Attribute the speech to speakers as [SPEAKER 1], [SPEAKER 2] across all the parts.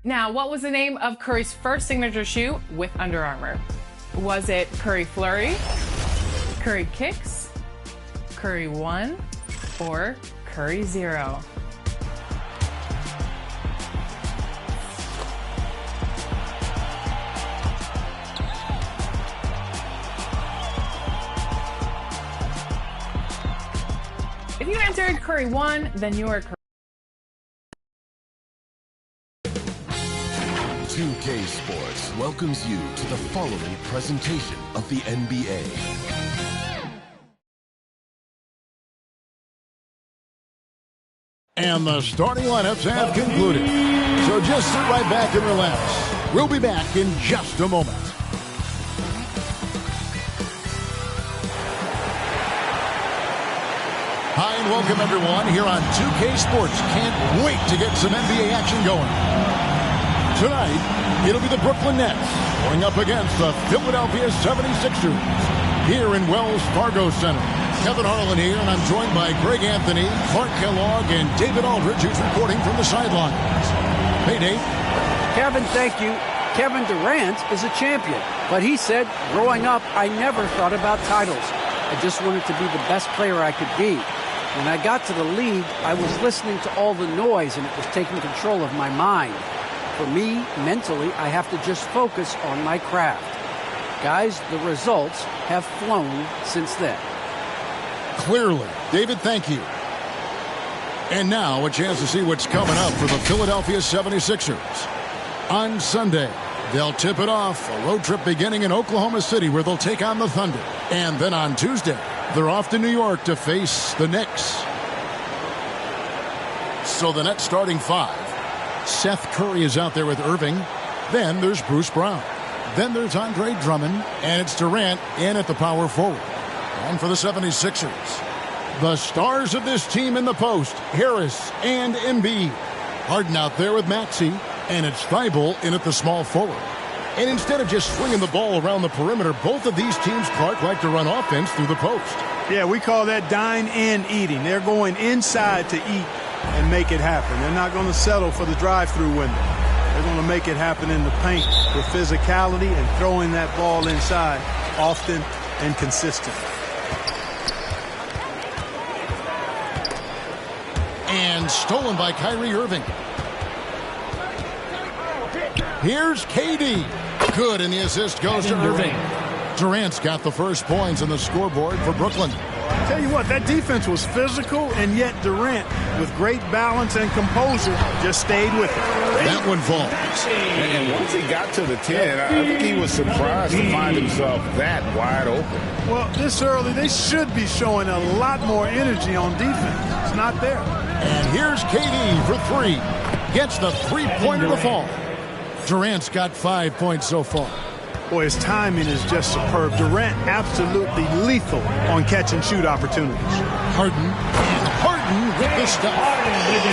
[SPEAKER 1] Now, what was the name of Curry's first signature shoe with Under Armour? Was it Curry Flurry, Curry Kicks, Curry 1, or Curry 0? If you answered Curry 1, then you are correct.
[SPEAKER 2] 2K Sports welcomes you to the following presentation of the NBA.
[SPEAKER 3] And the starting lineups have concluded. So just sit right back and relax. We'll be back in just a moment. Hi and welcome everyone here on 2K Sports. Can't wait to get some NBA action going. Tonight, it'll be the Brooklyn Nets going up against the Philadelphia 76ers here in Wells Fargo Center. Kevin Harlan here, and I'm joined by Greg Anthony, Clark Kellogg, and David Aldridge, who's reporting from the sidelines. Hey, Dave.
[SPEAKER 4] Kevin, thank you. Kevin Durant is a champion, but he said, growing up, I never thought about titles. I just wanted to be the best player I could be. When I got to the league, I was listening to all the noise, and it was taking control of my mind. For me, mentally, I have to just focus on my craft. Guys, the results have flown since then.
[SPEAKER 3] Clearly. David, thank you. And now a chance to see what's coming up for the Philadelphia 76ers. On Sunday, they'll tip it off, a road trip beginning in Oklahoma City where they'll take on the Thunder. And then on Tuesday, they're off to New York to face the Knicks. So the Nets starting five. Seth Curry is out there with Irving. Then there's Bruce Brown. Then there's Andre Drummond. And it's Durant in at the power forward. And for the 76ers, the stars of this team in the post, Harris and Embiid. Harden out there with Maxey. And it's Thibault in at the small forward. And instead of just swinging the ball around the perimeter, both of these teams, Clark, like to run offense through the post.
[SPEAKER 5] Yeah, we call that dine and eating. They're going inside to eat and make it happen. They're not going to settle for the drive-through window. They're going to make it happen in the paint with physicality and throwing that ball inside often and consistent.
[SPEAKER 3] And stolen by Kyrie Irving. Here's KD. Good, and the assist goes to Irving. Durant's got the first points on the scoreboard for Brooklyn.
[SPEAKER 5] Tell you what, that defense was physical, and yet Durant, with great balance and composure, just stayed with it.
[SPEAKER 3] That one falls.
[SPEAKER 6] And once he got to the 10, I think he was surprised to find himself that wide open.
[SPEAKER 5] Well, this early, they should be showing a lot more energy on defense. It's not there.
[SPEAKER 3] And here's KD for three. Gets the three-pointer to fall. Durant's got 5 points so far.
[SPEAKER 5] Boy, his timing is just superb. Durant absolutely lethal on catch-and-shoot opportunities.
[SPEAKER 3] Harden with the stuff.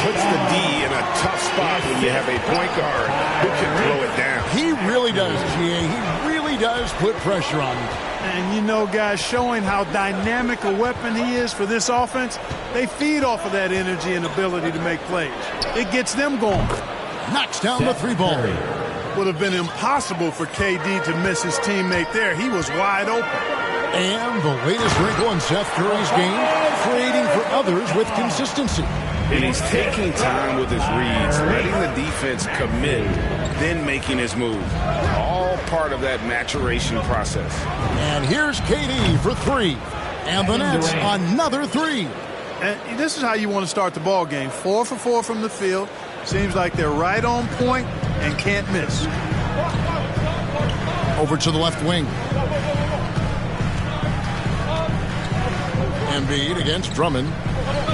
[SPEAKER 6] Puts the D in a tough spot when you have a point guard who can throw it down.
[SPEAKER 3] He really does, GA. He really does put pressure on him.
[SPEAKER 5] And, you know, guys, showing how dynamic a weapon he is for this offense, they feed off of that energy and ability to make plays. It gets them going.
[SPEAKER 3] Knocks down the three ball.
[SPEAKER 5] Would have been impossible for KD to miss his teammate there. He was wide open.
[SPEAKER 3] And the latest wrinkle in Seth Curry's game, creating for others with consistency.
[SPEAKER 6] And he's taking time with his reads, letting the defense commit, then making his move. All part of that maturation process.
[SPEAKER 3] And here's KD for three. And the Nets another three.
[SPEAKER 5] And this is how you want to start the ball game. 4 for 4 from the field. Seems like they're right on point and can't miss.
[SPEAKER 3] Over to the left wing. Embiid against Drummond.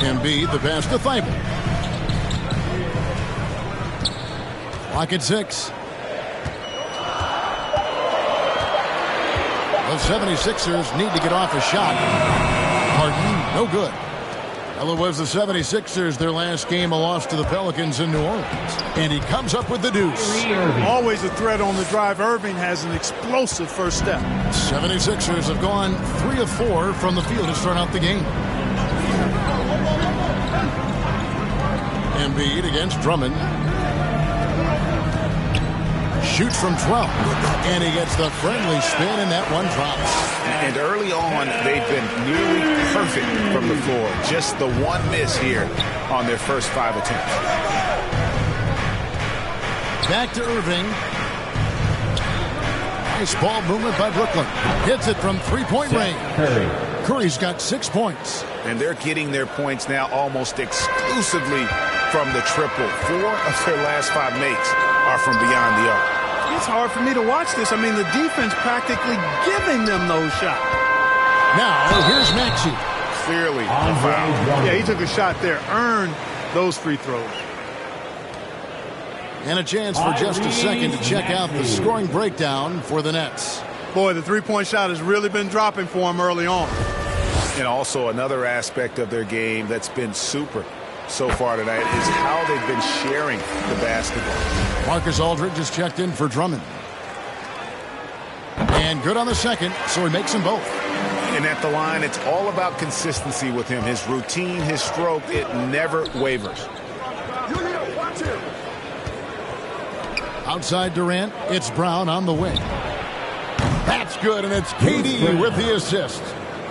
[SPEAKER 3] Embiid the pass to Thibault. Clock at 6. The 76ers need to get off a shot. Harden, no good. Well, it was the 76ers, their last game, a loss to the Pelicans in New Orleans. And he comes up with the deuce.
[SPEAKER 5] Always a threat on the drive. Irving has an explosive first step.
[SPEAKER 3] 76ers have gone 3 of 4 from the field to start out the game. Embiid against Drummond. Shoots from 12. And he gets the friendly spin, and that one drops.
[SPEAKER 6] And early on, they've been nearly perfect from the floor. Just the one miss here on their first 5 attempts.
[SPEAKER 3] Back to Irving. Nice ball movement by Brooklyn. Hits it from three-point range. Curry's got 6 points.
[SPEAKER 6] And they're getting their points now almost exclusively from the triple. 4 of their last 5 makes are from beyond the arc.
[SPEAKER 5] It's hard for me to watch this. I mean, the defense practically giving them those shots.
[SPEAKER 3] Now, here's Maxey.
[SPEAKER 6] Clearly a foul.
[SPEAKER 5] Yeah, he took a shot there, earned those free throws.
[SPEAKER 3] And a chance for just a second to check out the scoring breakdown for the Nets.
[SPEAKER 5] Boy, the three-point shot has really been dropping for him early on.
[SPEAKER 6] And also another aspect of their game that's been super so far tonight is how they've been sharing the basketball.
[SPEAKER 3] Marcus Aldridge has checked in for Drummond. And good on the second, so he makes them both.
[SPEAKER 6] And at the line, it's all about consistency with him. His routine, his stroke, it never wavers.
[SPEAKER 3] Outside Durant, it's Brown on the wing. That's good, and it's KD with the assist.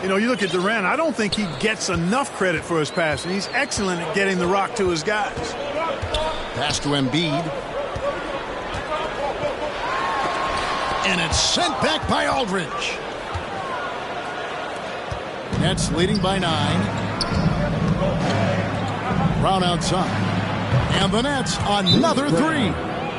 [SPEAKER 5] You know, you look at Durant, I don't think he gets enough credit for his passing. He's excellent at getting the rock to his guys.
[SPEAKER 3] Pass to Embiid. And it's sent back by Aldridge. Nets leading by 9. Brown outside. And the Nets another 3.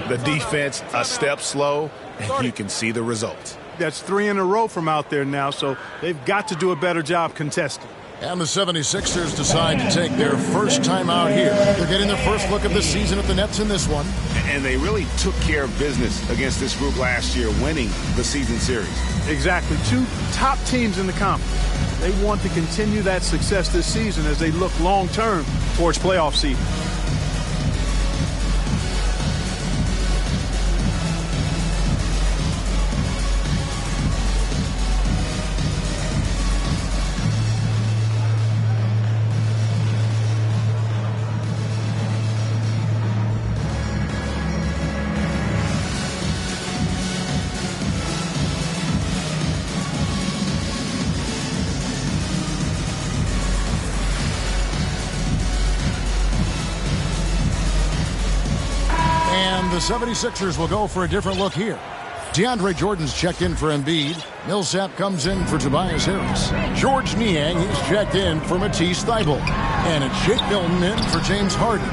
[SPEAKER 6] The defense a step slow, and you can see the results.
[SPEAKER 5] That's 3 in a row from out there now, so they've got to do a better job contesting.
[SPEAKER 3] And the 76ers decide to take their first time out here. They're getting their first look of the season at the Nets in this one.
[SPEAKER 6] And they really took care of business against this group last year, winning the season series.
[SPEAKER 5] Exactly. 2 top teams in the conference. They want to continue that success this season as they look long-term towards playoff seeding.
[SPEAKER 3] The 76ers will go for a different look here. DeAndre Jordan's checked in for Embiid. Millsap comes in for Tobias Harris. George Niang, he's checked in for Matisse Thybulle. And it's Shake Milton in for James Harden.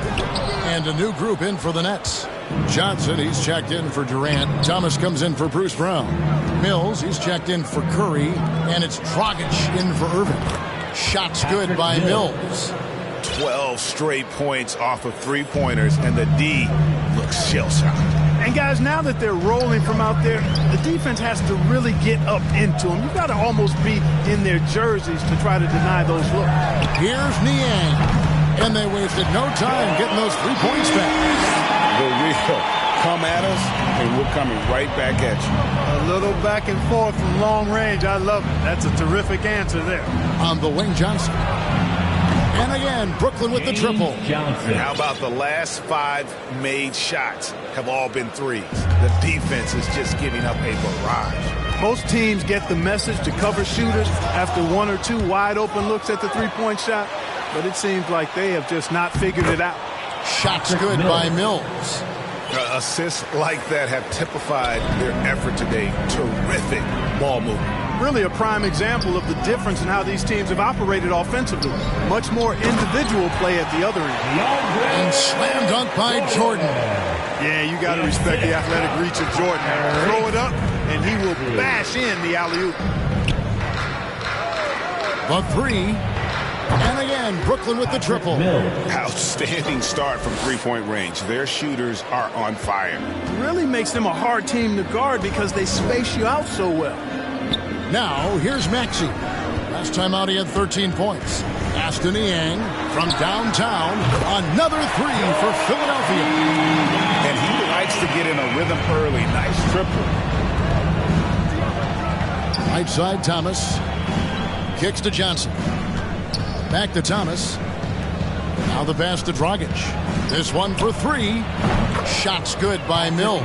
[SPEAKER 3] And a new group in for the Nets. Johnson, he's checked in for Durant. Thomas comes in for Bruce Brown. Mills, he's checked in for Curry. And it's Dragic in for Irving. Shots good by Mills.
[SPEAKER 6] 12 straight points off of three-pointers, and the D looks shell-shocked.
[SPEAKER 5] And guys, now that they're rolling from out there, the defense has to really get up into them. You've got to almost be in their jerseys to try to deny those looks.
[SPEAKER 3] Here's Niang. And they wasted no time getting those 3 points back.
[SPEAKER 6] The real come at us, and we're coming right back at you.
[SPEAKER 5] A little back and forth from long range. I love it. That's a terrific answer there.
[SPEAKER 3] On the wing, Johnson. And again, Brooklyn with the triple.
[SPEAKER 6] How about the last 5 made shots have all been threes? The defense is just giving up a barrage.
[SPEAKER 5] Most teams get the message to cover shooters after 1 or 2 wide open looks at the three-point shot, but it seems like they have just not figured it out.
[SPEAKER 3] Shots good by Mills.
[SPEAKER 6] Assists like that have typified their effort today. Terrific ball movement.
[SPEAKER 5] Really a prime example of the difference in how these teams have operated offensively. Much more individual play at the other end.
[SPEAKER 3] And slam dunk by Jordan.
[SPEAKER 5] Yeah, you got to respect the athletic reach of Jordan. Throw it up, and he will bash in the alley-oop.
[SPEAKER 3] The 3. And again, Brooklyn with the triple.
[SPEAKER 6] Outstanding start from three-point range. Their shooters are on fire.
[SPEAKER 5] Really makes them a hard team to guard because they space you out so well.
[SPEAKER 3] Now, here's Maxey. Last time out, he had 13 points. Aston Niang from downtown. Another 3 for Philadelphia.
[SPEAKER 6] And he likes to get in a rhythm early. Nice triple.
[SPEAKER 3] Right side, Thomas. Kicks to Johnson. Back to Thomas. Now the pass to Dragic. This one for 3. Shots good by Mills.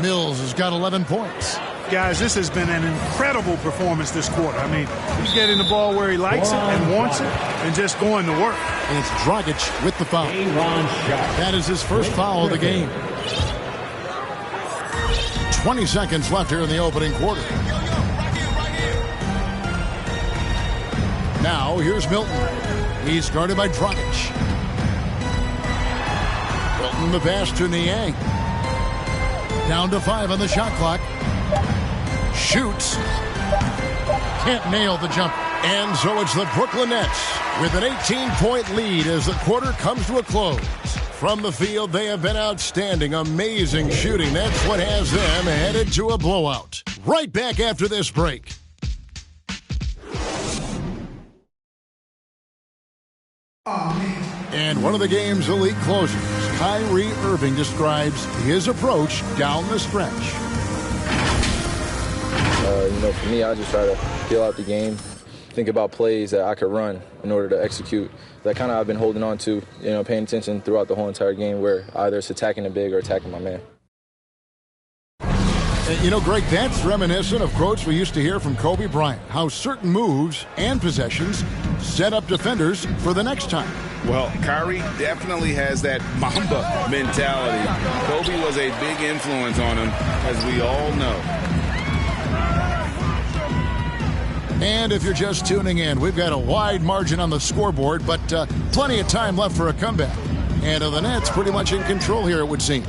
[SPEAKER 3] Mills has got 11 points.
[SPEAKER 5] Guys, this has been an incredible performance this quarter. I mean, he's getting the ball where he likes it and wants it and just going to work.
[SPEAKER 3] And it's Dragic with the foul. That is his first foul of the game. 20 seconds left here in the opening quarter. Now, here's Milton. He's guarded by Dragic. Milton the pass to Niang. Down to 5 on the shot clock. Shoots. Can't nail the jumper. And so it's the Brooklyn Nets with an 18-point lead as the quarter comes to a close. From the field, they have been outstanding. Amazing shooting. That's what has them headed to a blowout. Right back after this break. And one of the game's elite closers, Kyrie Irving, describes his approach down the stretch.
[SPEAKER 7] For me, I just try to feel out the game, think about plays that I could run in order to execute. That kind of I've been holding on to, paying attention throughout the whole entire game where either it's attacking the big or attacking my man.
[SPEAKER 3] Greg, that's reminiscent of quotes we used to hear from Kobe Bryant, how certain moves and possessions set up defenders for the next time.
[SPEAKER 6] Well, Kyrie definitely has that Mamba mentality. Kobe was a big influence on him, as we all know.
[SPEAKER 3] And if you're just tuning in, we've got a wide margin on the scoreboard, but plenty of time left for a comeback. And the Nets pretty much in control here, it would seem.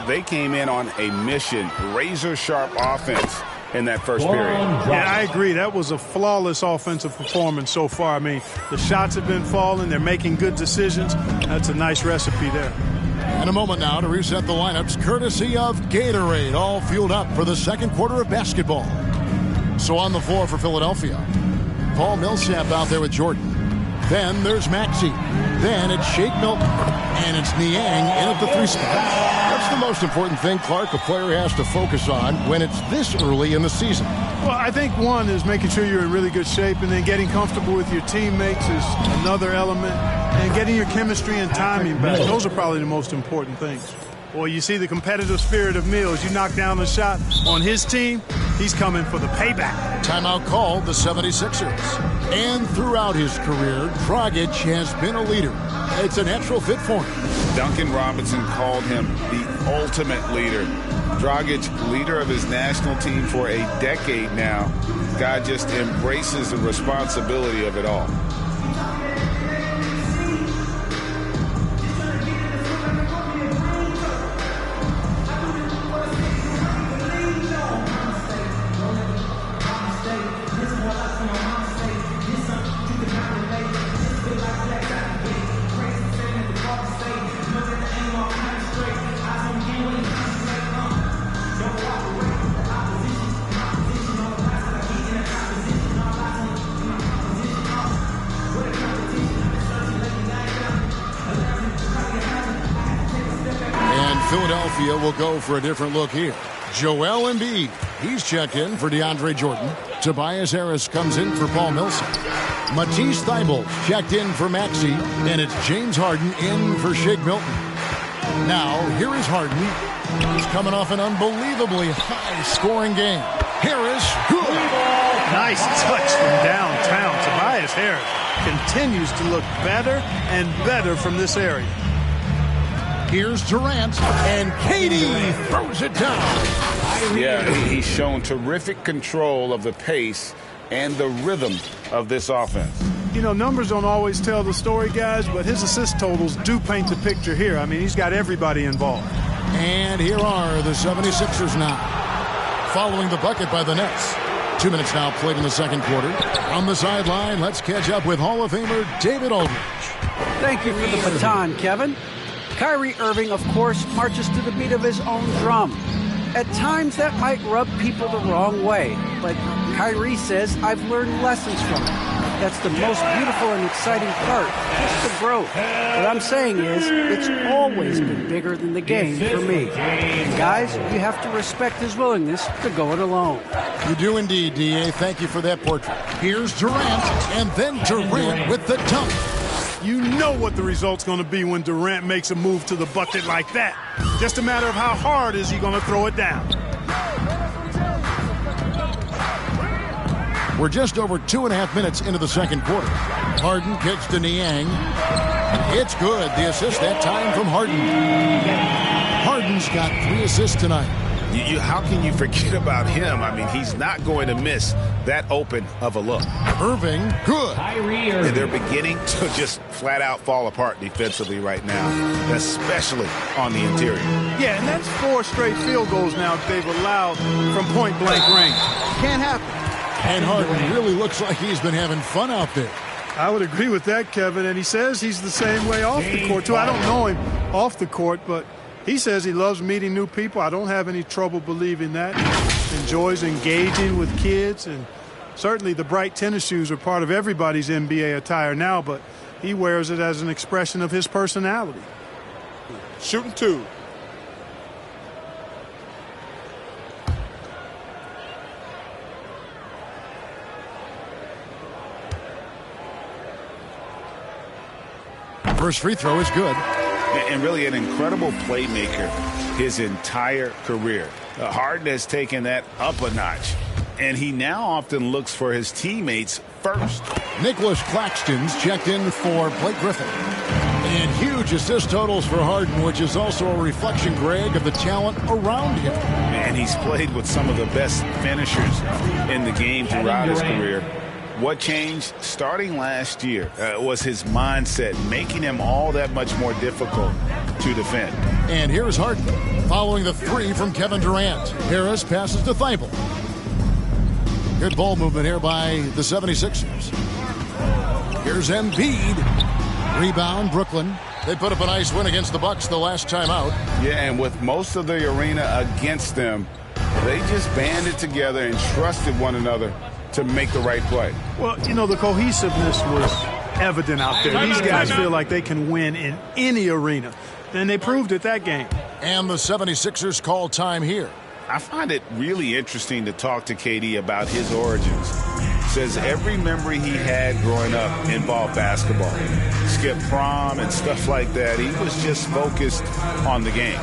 [SPEAKER 6] They came in on a mission, razor-sharp offense in that first period.
[SPEAKER 5] Yeah, I agree. That was a flawless offensive performance so far. I mean, the shots have been falling. They're making good decisions. That's a nice recipe there.
[SPEAKER 3] In a moment now to reset the lineups, courtesy of Gatorade, all fueled up for the second quarter of basketball. So on the floor for Philadelphia, Paul Millsap out there with Jordan. Then there's Maxey. Then it's Shake Milton. And it's Niang in at the 3 spot. That's the most important thing, Clark, a player has to focus on when it's this early in the season.
[SPEAKER 5] Well, I think one is making sure you're in really good shape, and then getting comfortable with your teammates is another element, and getting your chemistry and timing back. Those are probably the most important things. Well, you see the competitive spirit of Mills. You knock down the shot on his team, he's coming for the payback.
[SPEAKER 3] Timeout called the 76ers. And throughout his career, Dragic has been a leader. It's a natural fit for him.
[SPEAKER 6] Duncan Robinson called him the ultimate leader. Dragic, leader of his national team for a decade now. Guy just embraces the responsibility of it all.
[SPEAKER 3] Philadelphia will go for a different look here. Joel Embiid, he's checked in for DeAndre Jordan. Tobias Harris comes in for Paul Millsap. Matisse Thybulle checked in for Maxey, and it's James Harden in for Shake Milton. Now, here is Harden. He's coming off an unbelievably high-scoring game. Harris, good.
[SPEAKER 5] Nice touch from downtown. Tobias Harris continues to look better and better from this area.
[SPEAKER 3] Here's Durant, and KD throws it down.
[SPEAKER 6] Yeah, he's shown terrific control of the pace and the rhythm of this offense.
[SPEAKER 5] Numbers don't always tell the story, guys, but his assist totals do paint the picture here. I mean, he's got everybody involved.
[SPEAKER 3] And here are the 76ers now, following the bucket by the Nets. 2 minutes now played in the second quarter. On the sideline, let's catch up with Hall of Famer David Aldridge.
[SPEAKER 4] Thank you for the baton, Kevin. Kyrie Irving, of course, marches to the beat of his own drum. At times, that might rub people the wrong way, but Kyrie says, I've learned lessons from it. That's the most beautiful and exciting part, just the growth. What I'm saying is, it's always been bigger than the game for me. And guys, you have to respect his willingness to go it alone.
[SPEAKER 3] You do indeed, D.A. Thank you for that portrait. Here's Durant, and then Durant with the dunk.
[SPEAKER 5] You know what the result's going to be when Durant makes a move to the bucket like that. Just a matter of how hard is he going to throw it down.
[SPEAKER 3] We're just over 2.5 minutes into the second quarter. Harden kicks to Niang. It's good. The assist that time from Harden. Harden's got 3 assists tonight.
[SPEAKER 6] How can you forget about him? I mean, he's not going to miss that open of a look.
[SPEAKER 3] Irving, good.
[SPEAKER 6] And they're beginning to just flat out fall apart defensively right now, especially on the interior.
[SPEAKER 5] Yeah, and that's 4 straight field goals now they've allowed from point-blank range. Can't happen.
[SPEAKER 3] And Harden really looks like he's been having fun out there.
[SPEAKER 5] I would agree with that, Kevin, and he says he's the same way off the court, too. I don't know him off the court, but he says he loves meeting new people. I don't have any trouble believing that. Enjoys engaging with kids, and certainly the bright tennis shoes are part of everybody's NBA attire now, but he wears it as an expression of his personality.
[SPEAKER 8] Shooting 2.
[SPEAKER 3] First free throw is good.
[SPEAKER 6] And really an incredible playmaker his entire career. Harden has taken that up a notch, and he now often looks for his teammates first.
[SPEAKER 3] Nicholas Claxton's checked in for Blake Griffin. And huge assist totals for Harden, which is also a reflection, Greg, of the talent around him.
[SPEAKER 6] And he's played with some of the best finishers in the game throughout his career. What changed starting last year was his mindset, making him all that much more difficult to defend.
[SPEAKER 3] And here's Harden following the 3 from Kevin Durant. Harris passes to Thibault. Good ball movement here by the 76ers. Here's Embiid. Rebound, Brooklyn. They put up a nice win against the Bucks the last time out.
[SPEAKER 6] Yeah, and with most of the arena against them, they just banded together and trusted one another to make the right play.
[SPEAKER 5] Well, you know, the cohesiveness was evident out there. These guys feel like they can win in any arena, and they proved it that game.
[SPEAKER 3] And the 76ers call time here.
[SPEAKER 6] I find it really interesting to talk to KD about his origins. Says every memory he had growing up involved basketball. Skipped prom and stuff like that. He was just focused on the game.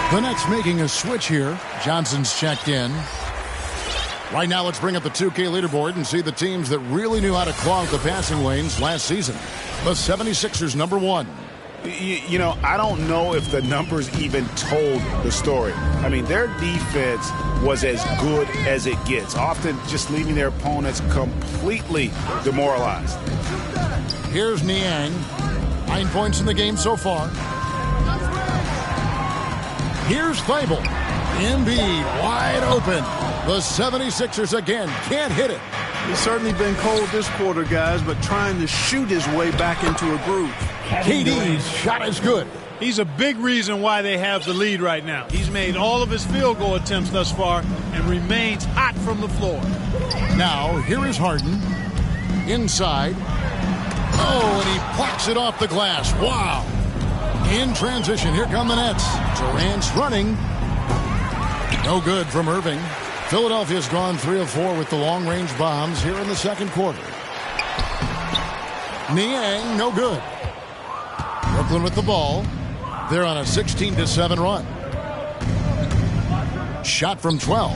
[SPEAKER 3] The Nets making a switch here. Johnson's checked in. Right now, let's bring up the 2K leaderboard and see the teams that really knew how to clog the passing lanes last season. The 76ers, number 1.
[SPEAKER 6] You know, I don't know if the numbers even told the story. I mean, their defense was as good as it gets, often just leaving their opponents completely demoralized.
[SPEAKER 3] Here's Niang. 9 points in the game so far. Here's Thibault. Embiid wide open. The 76ers again can't hit it.
[SPEAKER 5] He's certainly been cold this quarter, guys, but trying to shoot his way back into a groove.
[SPEAKER 3] KD's shot is good.
[SPEAKER 5] He's a big reason why they have the lead right now. He's made all of his field goal attempts thus far and remains hot from the floor.
[SPEAKER 3] Now, here is Harden. Inside. Oh, and he plucks it off the glass. Wow. In transition, here come the Nets. Durant's running. No good from Irving. Philadelphia's gone 3 of 4 with the long-range bombs here in the second quarter. Niang, no good. Brooklyn with the ball. They're on a 16-7 run. Shot from 12.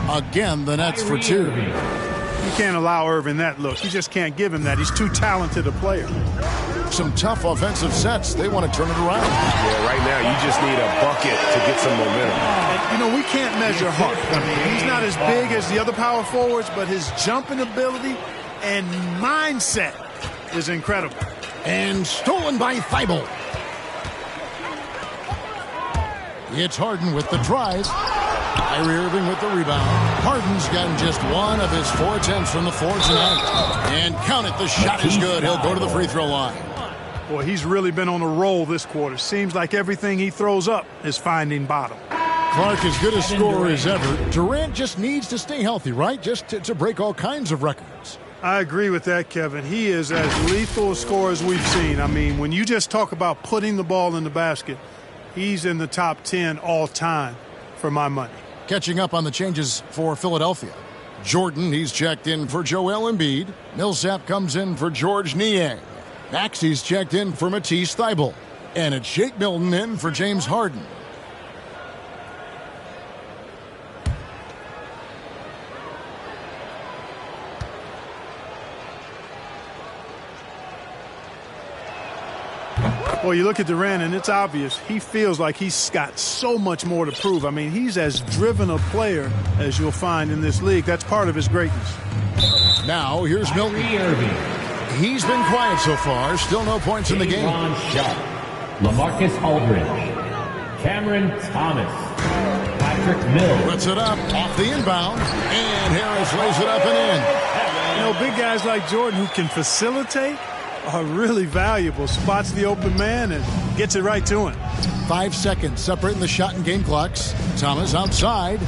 [SPEAKER 3] Again, the Nets for 2.
[SPEAKER 5] You can't allow Irving that look. You just can't give him that. He's too talented a player.
[SPEAKER 3] Some tough offensive sets. They want to turn it around.
[SPEAKER 6] Yeah, right now you just need a bucket to get some momentum.
[SPEAKER 5] And, you know, we can't measure Hart. I mean, he's not as big as the other power forwards, but his jumping ability and mindset is incredible.
[SPEAKER 3] And stolen by Thibault. It's Harden with the drive. Kyrie Irving with the rebound. Harden's gotten just one of his 4 attempts from the floor tonight. And count it, the shot is good. He'll go to the free throw line.
[SPEAKER 5] Boy, he's really been on a roll this quarter. Seems like everything he throws up is finding bottom.
[SPEAKER 3] Clark as good a scorer as ever. Durant just needs to stay healthy, right? Just to break all kinds of records.
[SPEAKER 5] I agree with that, Kevin. He is as lethal a scorer as we've seen. I mean, when you just talk about putting the ball in the basket, he's in the top 10 all time for my money.
[SPEAKER 3] Catching up on the changes for Philadelphia. Jordan, he's checked in for Joel Embiid. Millsap comes in for George Niang. Maxey's checked in for Matisse Thybulle. And it's Shake Milton in for James Harden.
[SPEAKER 5] Well, you look at Durant, and it's obvious he feels like he's got so much more to prove. I mean, he's as driven a player as you'll find in this league. That's part of his greatness.
[SPEAKER 3] Now, here's Milton. He's been quiet so far. Still no points in the game.
[SPEAKER 9] LaMarcus Aldridge. Cameron Thomas. Patrick Mills.
[SPEAKER 3] Puts it up off the inbound. And Harris lays it up and in.
[SPEAKER 5] You know, big guys like Jordan who can facilitate are really valuable. Spots the open man and gets it right to him.
[SPEAKER 3] 5 seconds separating the shot and game clocks. Thomas outside.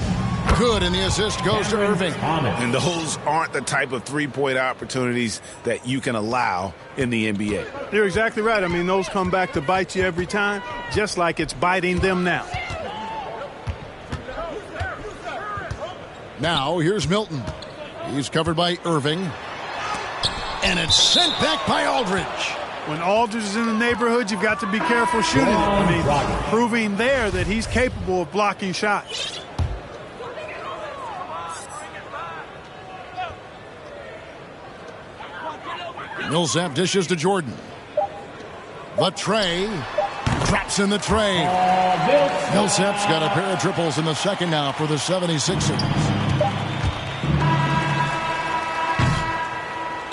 [SPEAKER 3] Good, and the assist goes to Irving.
[SPEAKER 6] And those aren't the type of three-point opportunities that you can allow in the NBA.
[SPEAKER 5] You're exactly right. I mean, those come back to bite you every time, just like it's biting them now.
[SPEAKER 3] Now, here's Milton. He's covered by Irving. And it's sent back by Aldridge.
[SPEAKER 5] When Aldridge is in the neighborhood, you've got to be careful shooting it. I mean, proving there that he's capable of blocking shots.
[SPEAKER 3] Millsap dishes to Jordan. The tray. Drops in the tray. Millsap's got a pair of triples in the second now for the 76ers.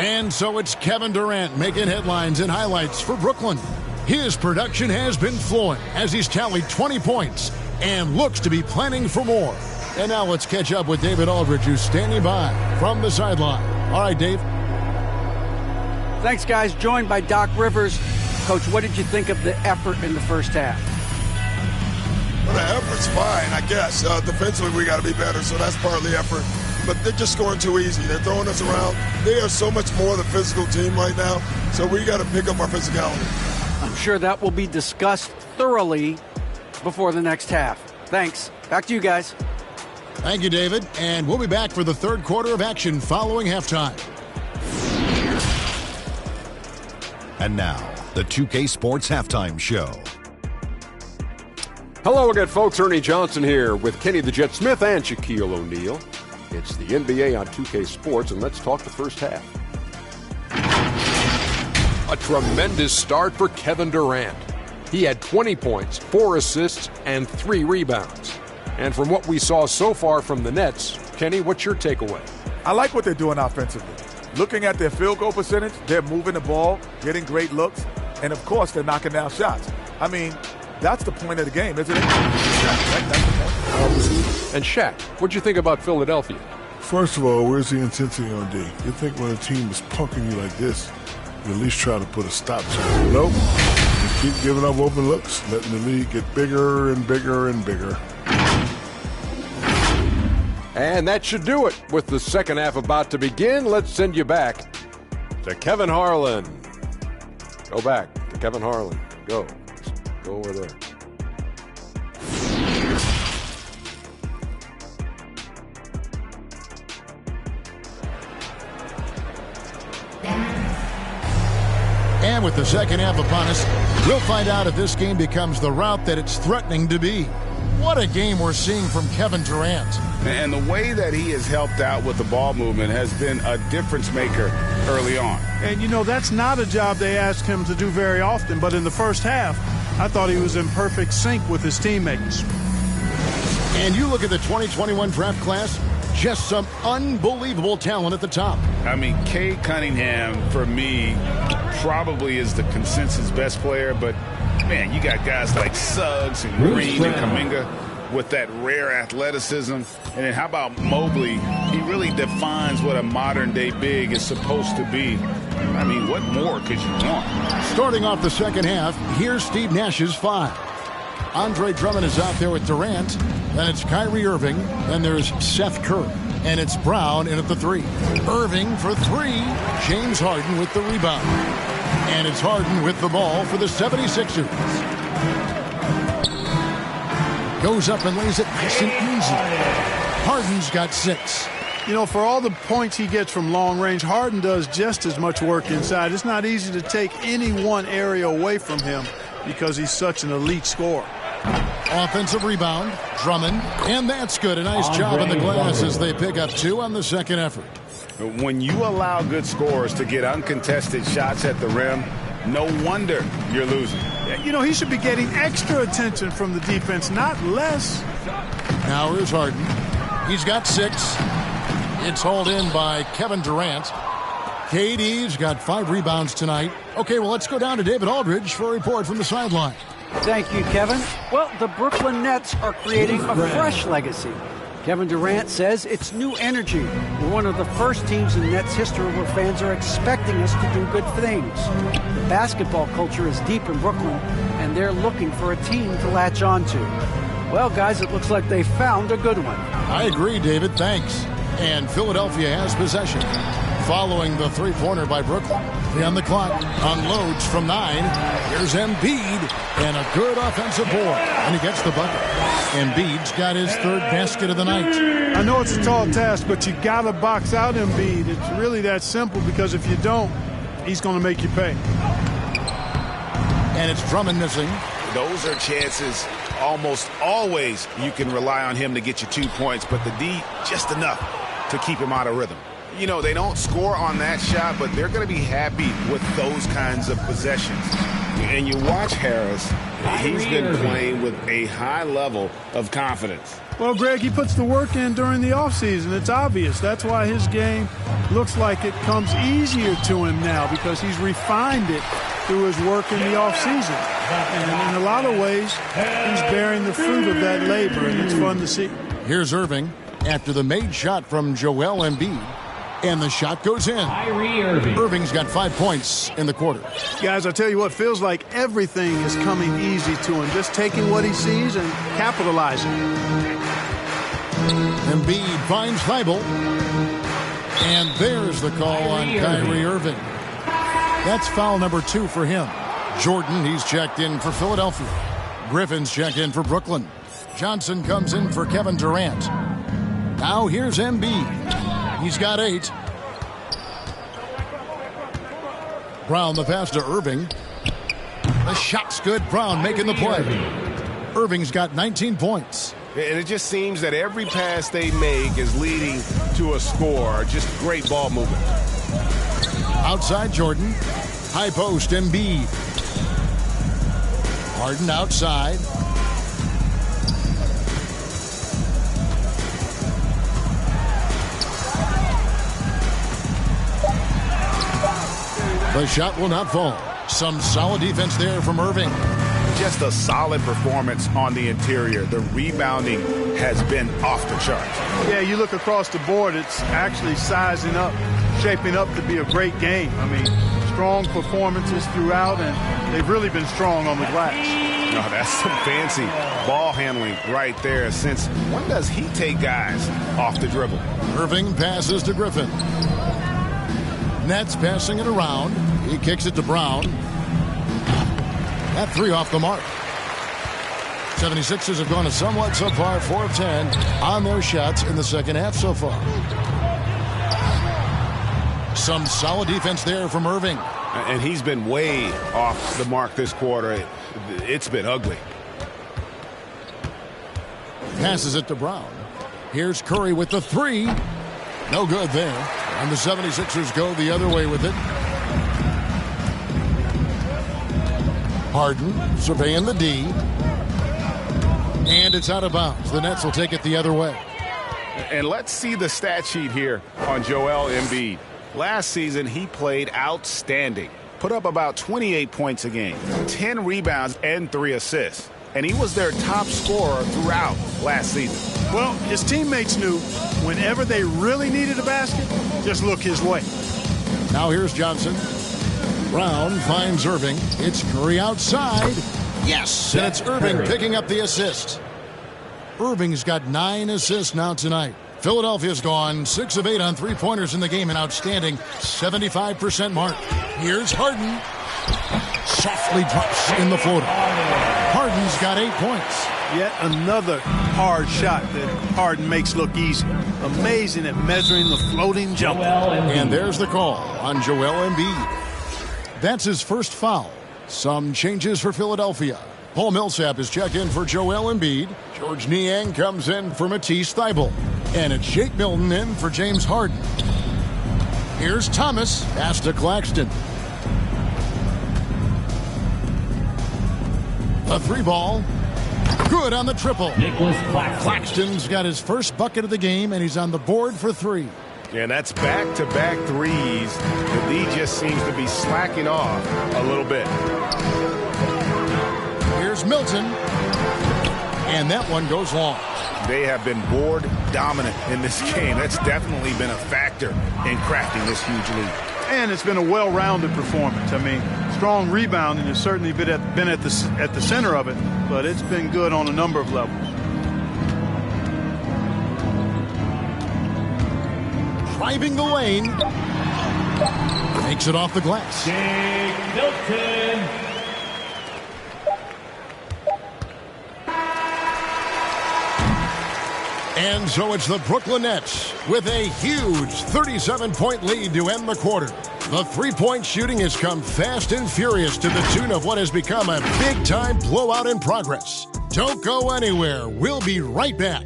[SPEAKER 3] And so it's Kevin Durant making headlines and highlights for Brooklyn. His production has been flowing as he's tallied 20 points and looks to be planning for more. And now let's catch up with David Aldridge, who's standing by from the sideline. All right, Dave.
[SPEAKER 4] Thanks, guys. Joined by Doc Rivers. Coach, what did you think of the effort in the first half?
[SPEAKER 10] Well, the effort's fine, I guess. Defensively, we got to be better, so that's part of the effort. But they're just scoring too easy. They're throwing us around. They are so much more the physical team right now, so we got to pick up our physicality.
[SPEAKER 4] I'm sure that will be discussed thoroughly before the next half. Thanks. Back to you guys.
[SPEAKER 3] Thank you, David. And we'll be back for the third quarter of action following halftime.
[SPEAKER 11] And now, the 2K Sports Halftime Show.
[SPEAKER 12] Hello again, folks. Ernie Johnson here with Kenny the Jet Smith and Shaquille O'Neal. It's the NBA on 2K Sports, and let's talk the first half. A tremendous start for Kevin Durant. He had 20 points, 4 assists, and 3 rebounds. And from what we saw so far from the Nets, Kenny, what's your takeaway?
[SPEAKER 8] I like what they're doing offensively. Looking at their field goal percentage, they're moving the ball, getting great looks, and of course they're knocking down shots. I mean, that's the point of the game, isn't it? That's the point.
[SPEAKER 12] And Shaq, what'd you think about Philadelphia?
[SPEAKER 10] First of all, where's the intensity on D? You think when a team is punking you like this, you at least try to put a stop to it. Nope. You keep giving up open looks, letting the lead get bigger and bigger and bigger.
[SPEAKER 12] And that should do it. With the second half about to begin, let's send you back to Kevin Harlan. Go back to Kevin Harlan. Go over there.
[SPEAKER 3] And with the second half upon us, we'll find out if this game becomes the route that it's threatening to be. What a game we're seeing from Kevin Durant.
[SPEAKER 6] And the way that he has helped out with the ball movement has been a difference maker early on.
[SPEAKER 5] And, you know, that's not a job they ask him to do very often. But in the first half, I thought he was in perfect sync with his teammates.
[SPEAKER 3] And you look at the 2021 draft class, just some unbelievable talent at the top.
[SPEAKER 6] I mean, Cade Cunningham, for me, probably is the consensus best player, but man, you got guys like Suggs and Green and Kuminga with that rare athleticism. And then how about Mobley? He really defines what a modern-day big is supposed to be. I mean, what more could you want?
[SPEAKER 3] Starting off the second half, here's Steve Nash's 5. Andre Drummond is out there with Durant. Then it's Kyrie Irving. Then there's Seth Curry. And it's Brown in at the 3. Irving for 3. James Harden with the rebound. And it's Harden with the ball for the 76ers. Goes up and lays it nice and easy. Harden's got 6.
[SPEAKER 5] You know, for all the points he gets from long range, Harden does just as much work inside. It's not easy to take any one area away from him because he's such an elite scorer.
[SPEAKER 3] Offensive rebound, Drummond, and that's good. A nice job in the glass as they pick up 2 on the second effort.
[SPEAKER 6] When you allow good scorers to get uncontested shots at the rim, no wonder you're losing.
[SPEAKER 5] You know, he should be getting extra attention from the defense, not less.
[SPEAKER 3] Now here's Harden. He's got 6. It's hauled in by Kevin Durant. KD's got 5 rebounds tonight. Okay, well, let's go down to David Aldridge for a report from the sideline.
[SPEAKER 4] Thank you, Kevin. Well, the Brooklyn Nets are creating a fresh legacy. Kevin Durant says it's new energy. We're one of the first teams in Nets history where fans are expecting us to do good things. The basketball culture is deep in Brooklyn, and they're looking for a team to latch on to. Well, guys, it looks like they found a good one.
[SPEAKER 3] I agree, David. Thanks. And Philadelphia has possession. Following the three-pointer by Brooklyn. 3 on the clock. Unloads from 9. Here's Embiid. And a good offensive board. And he gets the bucket. Embiid's got his 3rd basket of the night.
[SPEAKER 5] I know it's a tall task, but you got to box out Embiid. It's really that simple because if you don't, he's going to make you pay.
[SPEAKER 3] And it's Drummond missing.
[SPEAKER 6] Those are chances almost always you can rely on him to get you 2 points, but the D just enough to keep him out of rhythm. You know, they don't score on that shot, but they're going to be happy with those kinds of possessions. And you watch Harris, he's been playing with a high level of confidence.
[SPEAKER 5] Well, Greg, he puts the work in during the offseason. It's obvious. That's why his game looks like it comes easier to him now because he's refined it through his work in the offseason. And in a lot of ways, he's bearing the fruit of that labor, and it's fun to see.
[SPEAKER 3] Here's Irving after the made shot from Joel Embiid. And the shot goes in. Irving's got 5 points in the quarter.
[SPEAKER 5] Guys, I tell you what, feels like everything is coming easy to him. Just taking what he sees and capitalizing.
[SPEAKER 3] Embiid finds Thibault. And there's the call on Kyrie Irving. That's foul number 2 for him. Jordan, he's checked in for Philadelphia. Griffin's checked in for Brooklyn. Johnson comes in for Kevin Durant. Now here's Embiid. He's got 8. Brown the pass to Irving. The shot's good. Brown making the play. Irving's got 19 points.
[SPEAKER 6] And it just seems that every pass they make is leading to a score. Just great ball movement.
[SPEAKER 3] Outside Jordan. High post Embiid. Harden outside. The shot will not fall. Some solid defense there from Irving.
[SPEAKER 6] Just a solid performance on the interior. The rebounding has been off the charts.
[SPEAKER 5] Yeah, you look across the board, it's actually sizing up, shaping up to be a great game. I mean, strong performances throughout, and they've really been strong on the glass.
[SPEAKER 6] No, that's some fancy ball handling right there. Since when does he take guys off the dribble?
[SPEAKER 3] Irving passes to Griffin. Nets passing it around. He kicks it to Brown. That 3 off the mark. 76ers have gone a somewhat subpar 4 of 10 on their shots in the second half so far. Some solid defense there from Irving.
[SPEAKER 6] And he's been way off the mark this quarter. It's been ugly.
[SPEAKER 3] Passes it to Brown. Here's Curry with the 3. No good there. And the 76ers go the other way with it. Harden surveying the D. And it's out of bounds. The Nets will take it the other way.
[SPEAKER 6] And let's see the stat sheet here on Joel Embiid. Last season, he played outstanding. put up about 28 points a game, 10 rebounds, and 3 assists. And he was their top scorer throughout last season.
[SPEAKER 5] Well, his teammates knew whenever they really needed a basket, just look his way.
[SPEAKER 3] Now here's Johnson. Brown finds Irving. It's Curry outside. Yes, and it's Irving picking up the assist. Irving's got 9 assists now tonight. Philadelphia's gone 6 of 8 on three-pointers in the game, an outstanding 75% mark. Here's Harden. Softly drops in the floater. Harden's got 8 points.
[SPEAKER 5] Yet another hard shot that Harden makes look easy. Amazing at measuring the floating jumper.
[SPEAKER 3] And there's the call on Joel Embiid. That's his first foul. Some changes for Philadelphia. Paul Millsap is checked in for Joel Embiid. George Niang comes in for Matisse Thybulle. And it's Shake Milton in for James Harden. Here's Thomas. Pass to Claxton. A 3-ball. Good on the triple.
[SPEAKER 9] Nicholas Claxton.
[SPEAKER 3] Claxton's got his first bucket of the game, and he's on the board for 3.
[SPEAKER 6] And that's back-to-back threes. The lead just seems to be slacking off a little bit.
[SPEAKER 3] Here's Milton. And that one goes long.
[SPEAKER 6] They have been board dominant in this game. That's definitely been a factor in crafting this huge lead.
[SPEAKER 5] And it's been a well-rounded performance. I mean, strong rebounding has certainly been at the center of it, but it's been good on a number of levels.
[SPEAKER 3] Driving the lane. Takes it off the glass.
[SPEAKER 9] Shake Milton.
[SPEAKER 3] And so it's the Brooklyn Nets with a huge 37-point lead to end the quarter. The three-point shooting has come fast and furious to the tune of what has become a big-time blowout in progress. Don't go anywhere. We'll be right back.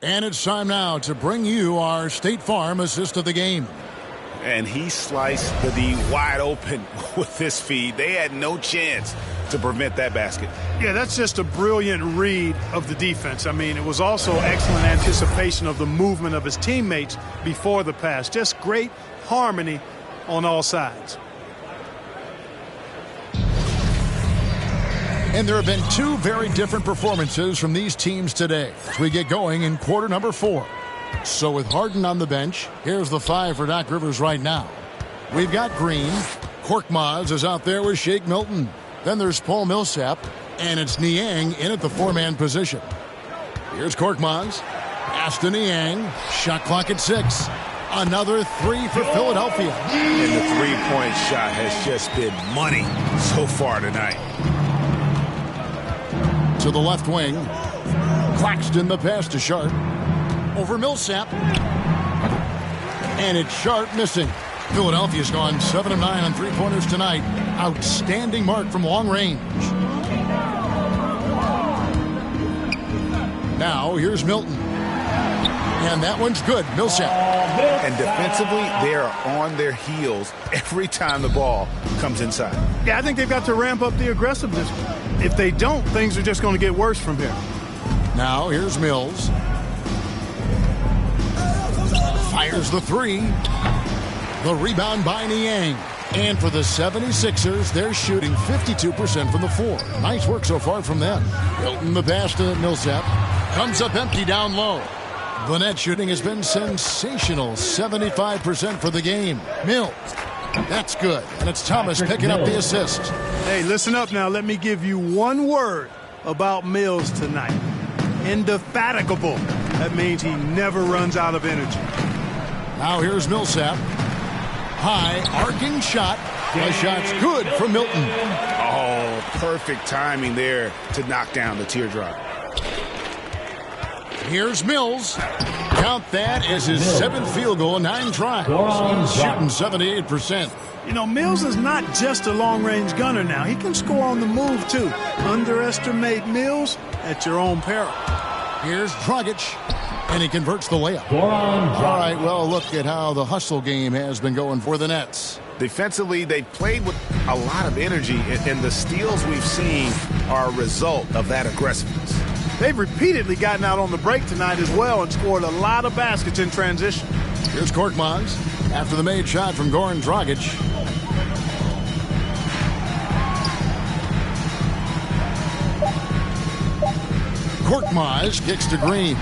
[SPEAKER 3] And it's time now to bring you our State Farm assist of the game.
[SPEAKER 6] And he sliced the D wide open with this feed. They had no chance to prevent that basket.
[SPEAKER 5] Yeah, that's just a brilliant read of the defense. I mean, it was also excellent anticipation of the movement of his teammates before the pass. Just great harmony on all sides.
[SPEAKER 3] And there have been 2 very different performances from these teams today as we get going in quarter number 4. So with Harden on the bench, here's the 5 for Doc Rivers right now. We've got Green. Korkmaz is out there with Shake Milton. Then there's Paul Millsap. And it's Niang in at the 4-man position. Here's Korkmaz. Pass to Niang. Shot clock at 6. Another 3 for Philadelphia.
[SPEAKER 6] And the three-point shot has just been money so far tonight.
[SPEAKER 3] To the left wing. Claxton the pass to Sharp. Over Millsap. And it's Sharp missing. Philadelphia's gone 7 of 9 on three-pointers tonight. Outstanding mark from long range. Now here's Milton. And that one's good. Millsap.
[SPEAKER 6] And defensively, they are on their heels every time the ball comes inside.
[SPEAKER 5] Yeah, I think they've got to ramp up the aggressiveness. If they don't, things are just going to get worse from here.
[SPEAKER 3] Now here's Mills. Fires the 3. The rebound by Niang. And for the 76ers, they're shooting 52% from the 4. Nice work so far from them. Milton the pass to Millsap. Comes up empty down low. The net shooting has been sensational. 75% for the game. Mills. That's good. And it's Thomas picking up the assist.
[SPEAKER 5] Hey, listen up now. Let me give you one word about Mills tonight. Indefatigable. That means he never runs out of energy.
[SPEAKER 3] Now here's Millsap. High arcing shot. The shot's good for Milton.
[SPEAKER 6] Oh, perfect timing there to knock down the teardrop.
[SPEAKER 3] Here's Mills. Count that as his 7th field goal in 9 tries. He's shooting 78%.
[SPEAKER 5] You know, Mills is not just a long-range gunner now. He can score on the move, too. Underestimate Mills at your own peril.
[SPEAKER 3] Here's Dragic, and he converts the layup.
[SPEAKER 9] Goran Dragic.
[SPEAKER 3] All right, well, look at how the hustle game has been going for the Nets.
[SPEAKER 6] Defensively, they played with a lot of energy, and the steals we've seen are a result of that aggressiveness.
[SPEAKER 5] They've repeatedly gotten out on the break tonight as well and scored a lot of baskets in transition.
[SPEAKER 3] Here's Korkmaz after the made shot from Goran Dragic. Korkmaz kicks to Green.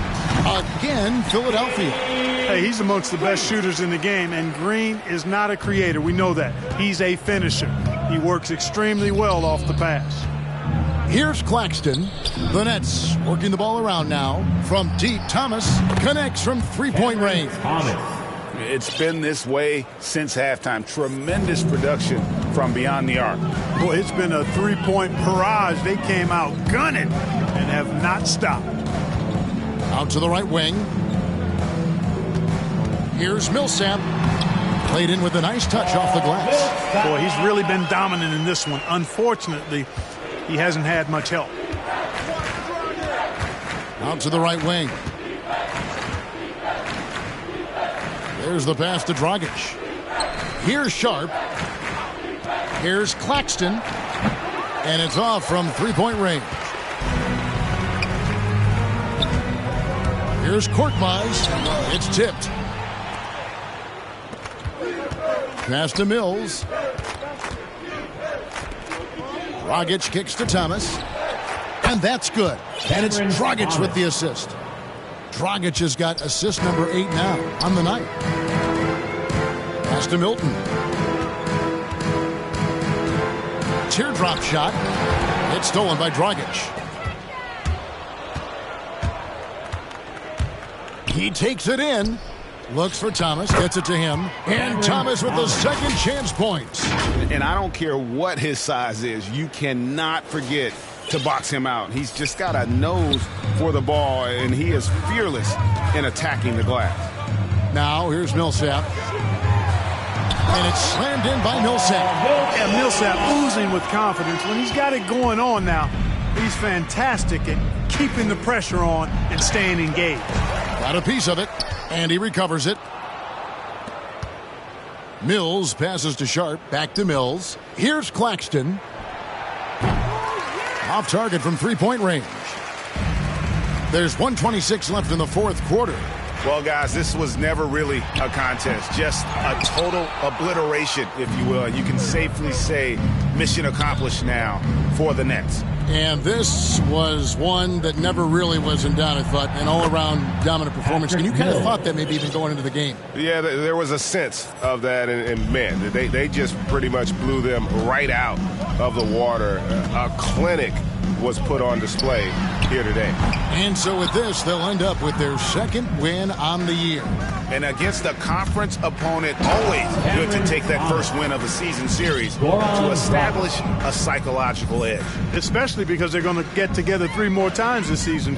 [SPEAKER 3] Again, Philadelphia.
[SPEAKER 5] Hey, he's amongst the best shooters in the game, and Green is not a creator. We know that. He's a finisher. He works extremely well off the pass.
[SPEAKER 3] Here's Claxton. The Nets working the ball around now. From deep, Thomas connects from three-point range.
[SPEAKER 6] It's been this way since halftime. Tremendous production from beyond the arc.
[SPEAKER 5] Boy, it's been a three-point barrage. They came out gunning and have not stopped.
[SPEAKER 3] Out to the right wing. Here's Millsap. Played in with a nice touch off the glass.
[SPEAKER 5] Boy, he's really been dominant in this one. Unfortunately, he hasn't had much help.
[SPEAKER 3] Out to the right wing. There's the pass to Dragic. Here's Sharp. Here's Claxton. And it's off from three-point range. Here's Korkmaz. It's tipped. Pass to Mills. Dragic kicks to Thomas. And that's good. And it's Dragic with the assist. Dragic has got assist number 8 now on the night. Pass to Milton. Teardrop shot. It's stolen by Dragic. He takes it in. Looks for Thomas, gets it to him, and Thomas with the second chance points.
[SPEAKER 6] And I don't care what his size is, you cannot forget to box him out. He's just got a nose for the ball, and he is fearless in attacking the glass.
[SPEAKER 3] Now here's Millsap. And it's slammed in by Millsap.
[SPEAKER 5] Yeah, Millsap oozing with confidence. When he's got it going on now, he's fantastic at keeping the pressure on and staying engaged.
[SPEAKER 3] Got a piece of it. And he recovers it. Mills passes to Sharp. Back to Mills. Here's Claxton. Off target from three-point range. There's 1:26 left in the fourth quarter.
[SPEAKER 6] Well, guys, this was never really a contest. Just a total obliteration, if you will. You can safely say mission accomplished now for the Nets.
[SPEAKER 3] And this was one that never really was in doubt, I thought, an all-around dominant performance. And you kind of thought that maybe even going into the game.
[SPEAKER 6] Yeah, there was a sense of that, and man, they just pretty much blew them right out of the water. A clinic was put on display here today.
[SPEAKER 3] And so with this, they'll end up with their second win on the year.
[SPEAKER 6] And against a conference opponent, always good to take that first win of the season series to establish a psychological edge.
[SPEAKER 5] Especially because they're going to get together 3 more times this season.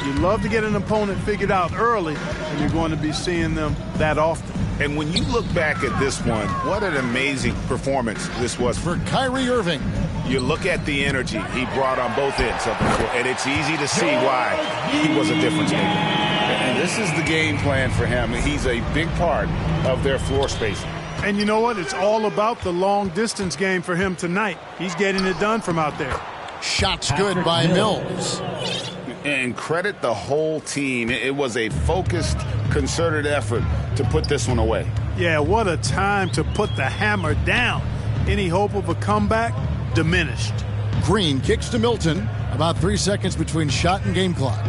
[SPEAKER 5] You love to get an opponent figured out early, and you're going to be seeing them that often.
[SPEAKER 6] And when you look back at this one, what an amazing performance this was
[SPEAKER 3] for Kyrie Irving.
[SPEAKER 6] You look at the energy he brought on both ends of the court, and it's easy to see why he was a difference maker. And this is the game plan for him. He's a big part of their floor spacing.
[SPEAKER 5] And you know what? It's all about the long-distance game for him tonight. He's getting it done from out there.
[SPEAKER 3] Shots good by Mills.
[SPEAKER 6] And credit the whole team. It was a focused, concerted effort to put this one away.
[SPEAKER 5] Yeah, what a time to put the hammer down. Any hope of a comeback? Diminished.
[SPEAKER 3] Green kicks to Milton. About 3 seconds between shot and game clock.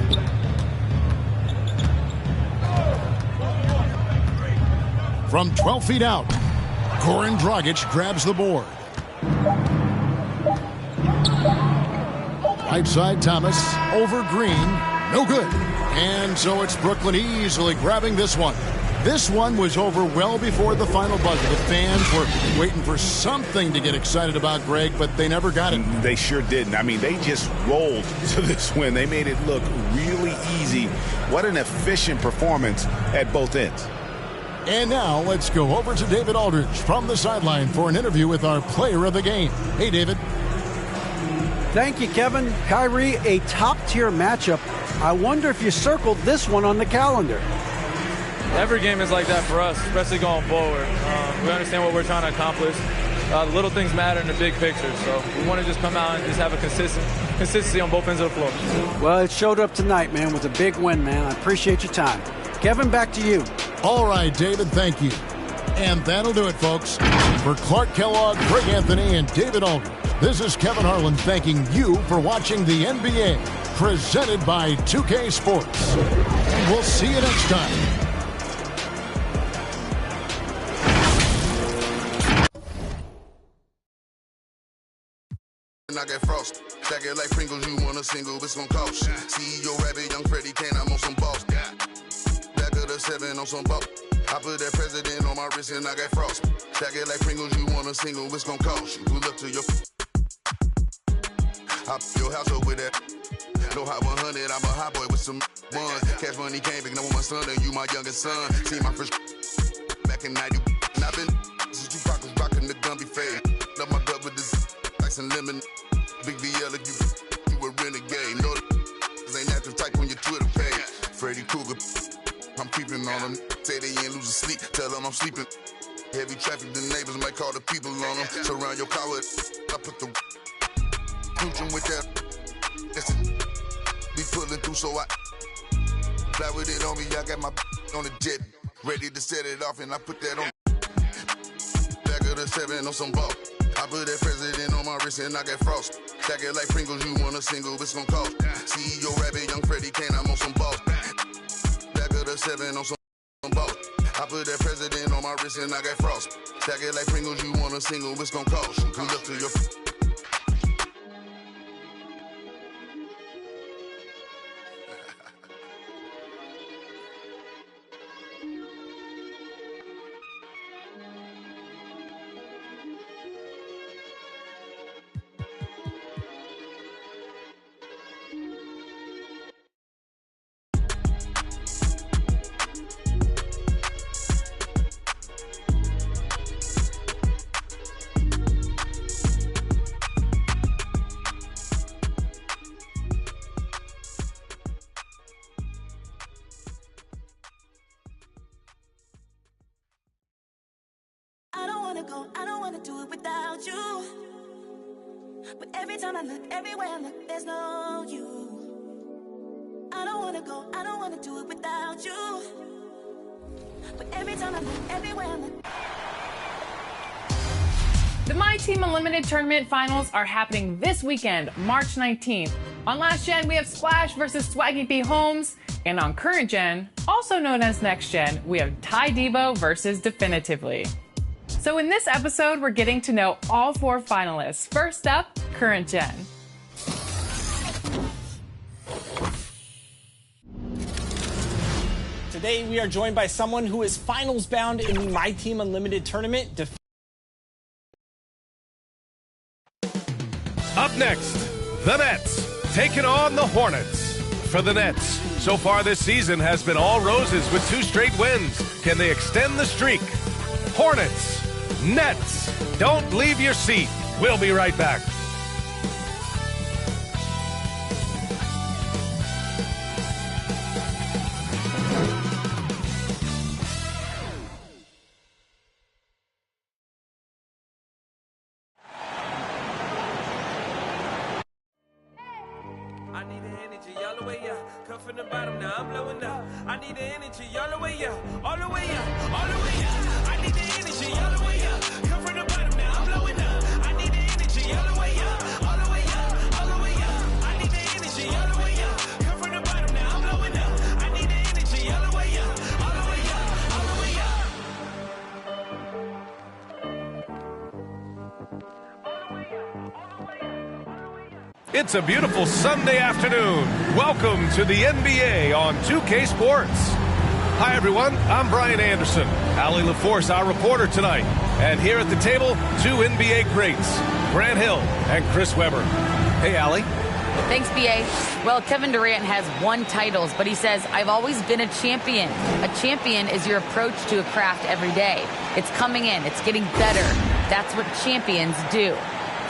[SPEAKER 3] From 12 feet out, Goran Dragic grabs the board. Right side, Thomas over Green. No good. And so it's Brooklyn easily grabbing this one. This one was over well before the final buzzer. The fans were waiting for something to get excited about, Greg, but they never got it.
[SPEAKER 6] They sure didn't. I mean, they just rolled to this win. They made it look really easy. What an efficient performance at both ends.
[SPEAKER 3] And now let's go over to David Aldridge from the sideline for an interview with our player of the game. Hey, David.
[SPEAKER 4] Thank you, Kevin. Kyrie, a top-tier matchup. I wonder if you circled this one on the calendar.
[SPEAKER 13] Every game is like that for us, especially going forward. We understand what we're trying to accomplish. The little things matter in the big picture, so we want to just come out and just have a consistency on both ends of the floor.
[SPEAKER 4] Well, it showed up tonight, man. It was a big win, man. I appreciate your time. Kevin, back to you.
[SPEAKER 3] All right, David, thank you. And that'll do it, folks. For Clark Kellogg, Greg Anthony, and David Aldridge, this is Kevin Harlan thanking you for watching the NBA, presented by 2K Sports. And we'll see you next time.
[SPEAKER 14] I get frost. Stack it like Pringles, you want a single, it's gon' cost. CEO Rabbit, Young Freddy Kane, I'm on some boss. Back of the 7 on some boss. I put that president on my wrist and I got frost. Stack it like Pringles, you want a single, it's gon' cost you. Pull up to your hop your house up with that. No hot 100, I'm a hot boy with some buns. Cash money came back, now with my son and you my youngest son. See my first back in 90, and I've been since you pockets rocking the Gumby fade. Love my gut with this ice and lemon. Big VL if you a renegade. No, this ain't active type on your Twitter page. Freddy Krueger, I'm creeping on them. Say they ain't losing sleep, tell them I'm sleeping. Heavy traffic, the neighbors might call the people on them. Surround your car with, I put the cruising with that. Be pulling through, so I fly with it on me. I got my on the jet, ready to set it off, and I put that on. Back of the 7 on some ball. I put that president on my wrist and I got frost. Stack it like Pringles, you want a single, it's gon' cost. CEO Rabbit, Young Freddy Kane, I'm on some boss. Back of the 7 on some boss. I put that president on my wrist and I got frost. Stack it like Pringles, you want a single, it's gon' cost. Pull up to your
[SPEAKER 15] I don't wanna do it without you. But every time I look, everywhere I look, there's no you. I don't wanna go, I don't wanna do it without you. But every time I look, everywhere I look.
[SPEAKER 1] The My Team Unlimited Tournament Finals are happening this weekend, March 19th. On Last Gen, we have Splash versus Swaggy P. Holmes. And on Current Gen, also known as Next Gen, we have Ty Debo versus Definitively. So in this episode, we're getting to know all 4 finalists. First up, Current Gen.
[SPEAKER 16] Today, we are joined by someone who is finals bound in the My Team Unlimited tournament.
[SPEAKER 17] Up next, the Nets taking on the Hornets. For the Nets, so far this season has been all roses with 2 straight wins. Can they extend the streak? Hornets, Nets, don't leave your seat. We'll be right back.
[SPEAKER 18] I need the energy all the way up. Come from the bottom, now I'm blowing up. I need the energy all the way up, all the way up, all the way up. I need the energy all the way up. Come from the bottom, now I'm blowing up. I need the energy all the way up, all the way up, all the way up. I need the energy all the way up. Come from the bottom, now I'm blowing up. I need the energy all the way up, all the way up, all the way up.
[SPEAKER 17] It's a beautiful Sunday afternoon. Welcome to the NBA on 2K Sports. Hi, everyone. I'm Brian Anderson. Allie LaForce, our reporter tonight. And here at the table, 2 NBA greats, Grant Hill and Chris Webber. Hey, Allie.
[SPEAKER 19] Thanks, B.A. Well, Kevin Durant has won titles, but he says, I've always been a champion. A champion is your approach to a craft every day. It's coming in. It's getting better. That's what champions do.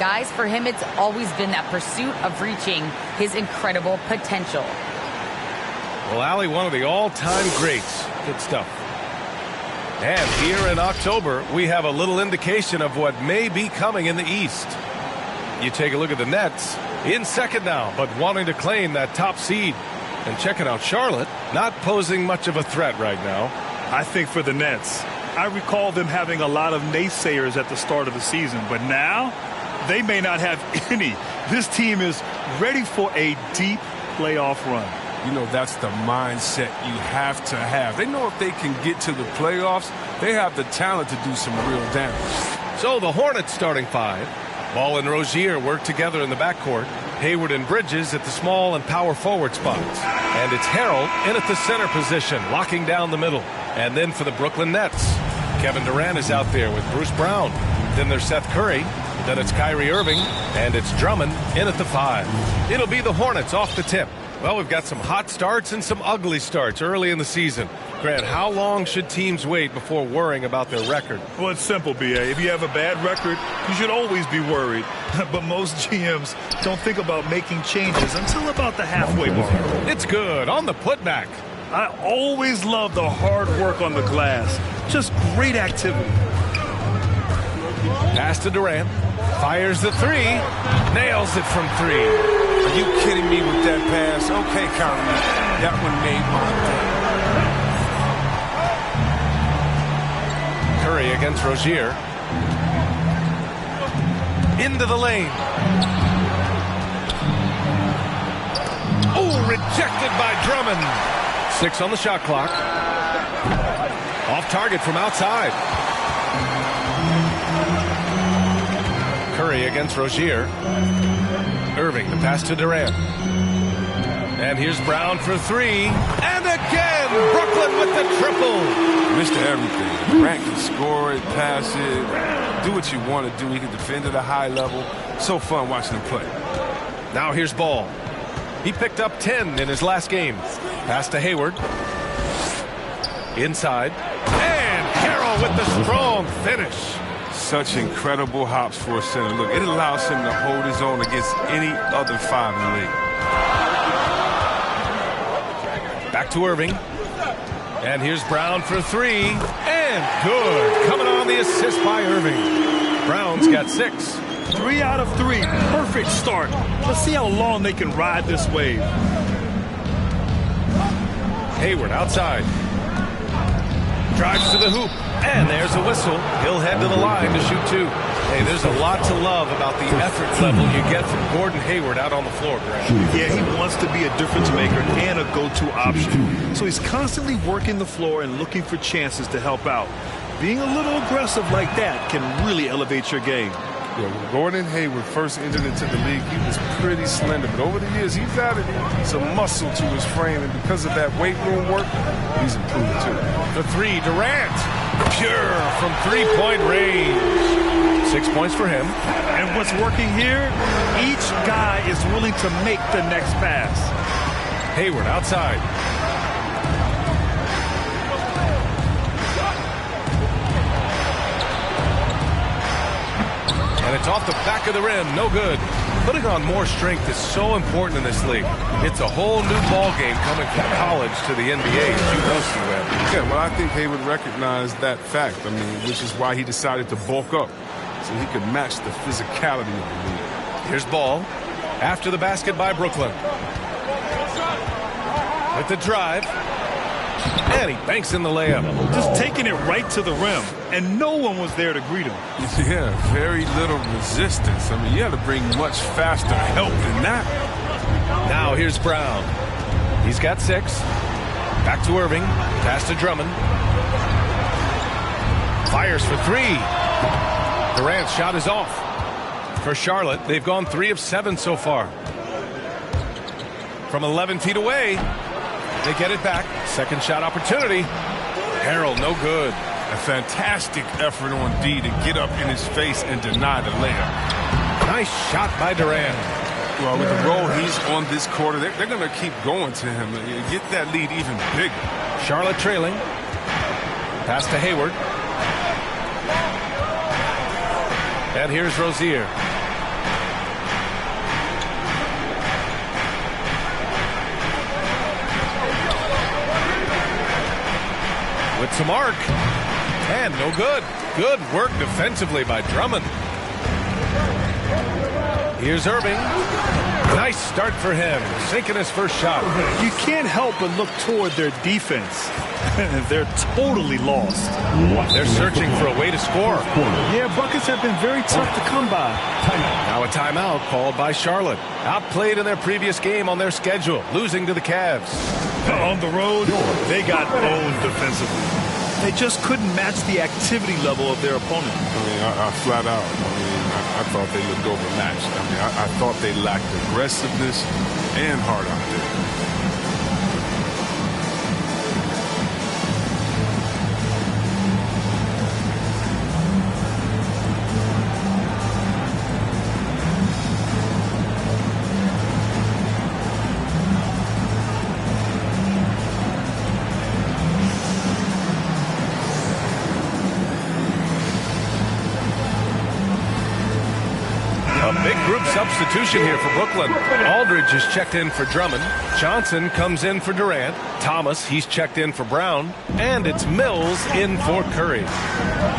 [SPEAKER 19] Guys, for him, it's always been that pursuit of reaching his incredible potential.
[SPEAKER 17] Well, Allie, one of the all-time greats. Good stuff. And here in October, we have a little indication of what may be coming in the East. You take a look at the Nets, in second now, but wanting to claim that top seed. And checking out Charlotte, not posing much of a threat right now.
[SPEAKER 20] I think for the Nets, I recall them having a lot of naysayers at the start of the season, but now they may not have any. This team is ready for a deep playoff run.
[SPEAKER 21] You know, that's the mindset you have to have. They know if they can get to the playoffs, they have the talent to do some real damage.
[SPEAKER 17] So the Hornets starting five. Ball and Rozier work together in the backcourt. Hayward and Bridges at the small and power forward spots. And it's Harrell in at the center position, locking down the middle. And then for the Brooklyn Nets, Kevin Durant is out there with Bruce Brown. Then there's Seth Curry. Then it's Kyrie Irving. And it's Drummond in at the 5. It'll be the Hornets off the tip. Well, we've got some hot starts and some ugly starts early in the season. Grant, how long should teams wait before worrying about their record?
[SPEAKER 20] Well, it's simple, B.A. If you have a bad record, you should always be worried. But most GMs don't think about making changes until about the halfway mark.
[SPEAKER 17] It's good on the putback.
[SPEAKER 20] I always love the hard work on the glass. Just great activity.
[SPEAKER 17] Pass to Durant. Fires the 3. Nails it from 3.
[SPEAKER 21] Are you kidding me with that pass? Okay, Kyrie. That one made my day.
[SPEAKER 17] Curry against Rozier. Into the lane. Oh, rejected by Drummond. 6 on the shot clock. Off target from outside. Curry against Rozier. Irving, the pass to Durant. And here's Brown for 3. And again, Brooklyn with the triple.
[SPEAKER 21] Mr. Everything. Durant can score it, pass it, do what you want to do. He can defend at a high level. So fun watching him play.
[SPEAKER 17] Now here's Ball. He picked up 10 in his last game. Pass to Hayward. Inside. And Harrell with the strong finish.
[SPEAKER 21] Such incredible hops for a center. Look, it allows him to hold his own against any other 5 in the league.
[SPEAKER 17] Back to Irving. And here's Brown for 3. And good. Coming on the assist by Irving. Brown's got 6.
[SPEAKER 20] 3 out of 3. Perfect start. Let's see how long they can ride this wave.
[SPEAKER 17] Hayward outside. Drives to the hoop. And there's a whistle. He'll head to the line to shoot 2. Hey, there's a lot to love about the effort level you get from Gordon Hayward out on the floor, Grant.
[SPEAKER 20] Yeah, he wants to be a difference maker and a go-to option. So he's constantly working the floor and looking for chances to help out. Being a little aggressive like that can really elevate your game.
[SPEAKER 21] Yeah, when Gordon Hayward first entered into the league, he was pretty slender. But over the years, he's added some muscle to his frame. And because of that weight room work, he's improved too.
[SPEAKER 17] The 3, Durant. Pure from 3-point range. 6 points for him.
[SPEAKER 20] And what's working here, each guy is willing to make the next pass.
[SPEAKER 17] Hayward outside. And it's off the back of the rim. No good. Putting on more strength is so important in this league. It's a whole new ball game coming from college to the NBA, as you know, Steve.
[SPEAKER 21] Yeah, well, I think Hayward recognized that fact. I mean, which is why he decided to bulk up so he could match the physicality of the league.
[SPEAKER 17] Here's Ball. After the basket by Brooklyn. With the drive. And he banks in the layup.
[SPEAKER 20] Just taking it right to the rim. And no one was there to greet him.
[SPEAKER 21] Yeah, very little resistance. I mean, you had to bring much faster help than that.
[SPEAKER 17] Now here's Brown. He's got 6. Back to Irving. Pass to Drummond. Fires for 3. Durant's shot is off. For Charlotte, they've gone 3 of 7 so far. From 11 feet away, they get it back. Second shot opportunity. Harrell, no good.
[SPEAKER 21] A fantastic effort on D to get up in his face and deny the layup.
[SPEAKER 17] Nice shot by Durant.
[SPEAKER 21] Well, with the role he's on this quarter, they're going to keep going to him. Get that lead even bigger.
[SPEAKER 17] Charlotte trailing. Pass to Hayward. And here's Rozier. with some arc. And no good. Good work defensively by Drummond. Here's Irving. Nice start for him, sinking his first shot.
[SPEAKER 20] You can't help but look toward their defense. They're totally lost.
[SPEAKER 17] They're searching for a way to score.
[SPEAKER 20] Yeah, buckets have been very tough to come by.
[SPEAKER 17] Now a timeout called by Charlotte. Outplayed in their previous game on their schedule, losing to the Cavs.
[SPEAKER 20] On the road, they got owned defensively. They just couldn't match the activity level of their opponent.
[SPEAKER 21] I mean, I flat out. I thought they looked overmatched. I mean, I thought they lacked aggressiveness and heart out there.
[SPEAKER 17] Substitution here for Brooklyn. Aldridge is checked in for Drummond. Johnson comes in for Durant. Thomas, he's checked in for Brown. And it's Mills in for Curry.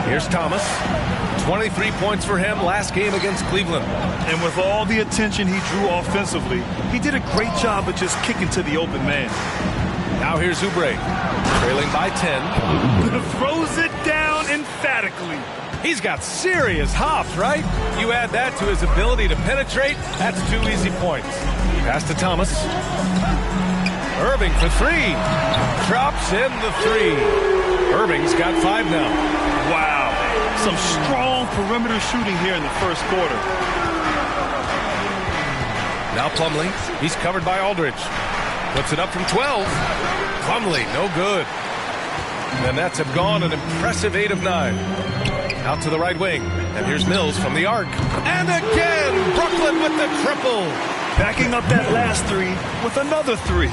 [SPEAKER 17] Here's Thomas. 23 points for him last game against Cleveland.
[SPEAKER 20] And with all the attention he drew offensively, he did a great job of just kicking to the open man.
[SPEAKER 17] Now here's Oubre, trailing by 10.
[SPEAKER 20] Throws it down emphatically.
[SPEAKER 17] He's got serious hops, right? You add that to his ability to penetrate, that's 2 easy points. Pass to Thomas. Irving for 3. Drops in the 3. Irving's got 5 now.
[SPEAKER 20] Wow. Some strong perimeter shooting here in the first quarter.
[SPEAKER 17] Now Plumlee. He's covered by Aldridge. Puts it up from 12. Plumlee, no good. And that's gone an impressive 8 of 9. Out to the right wing. And here's Mills from the arc. And again, Brooklyn with the triple.
[SPEAKER 20] Backing up that last 3 with another 3.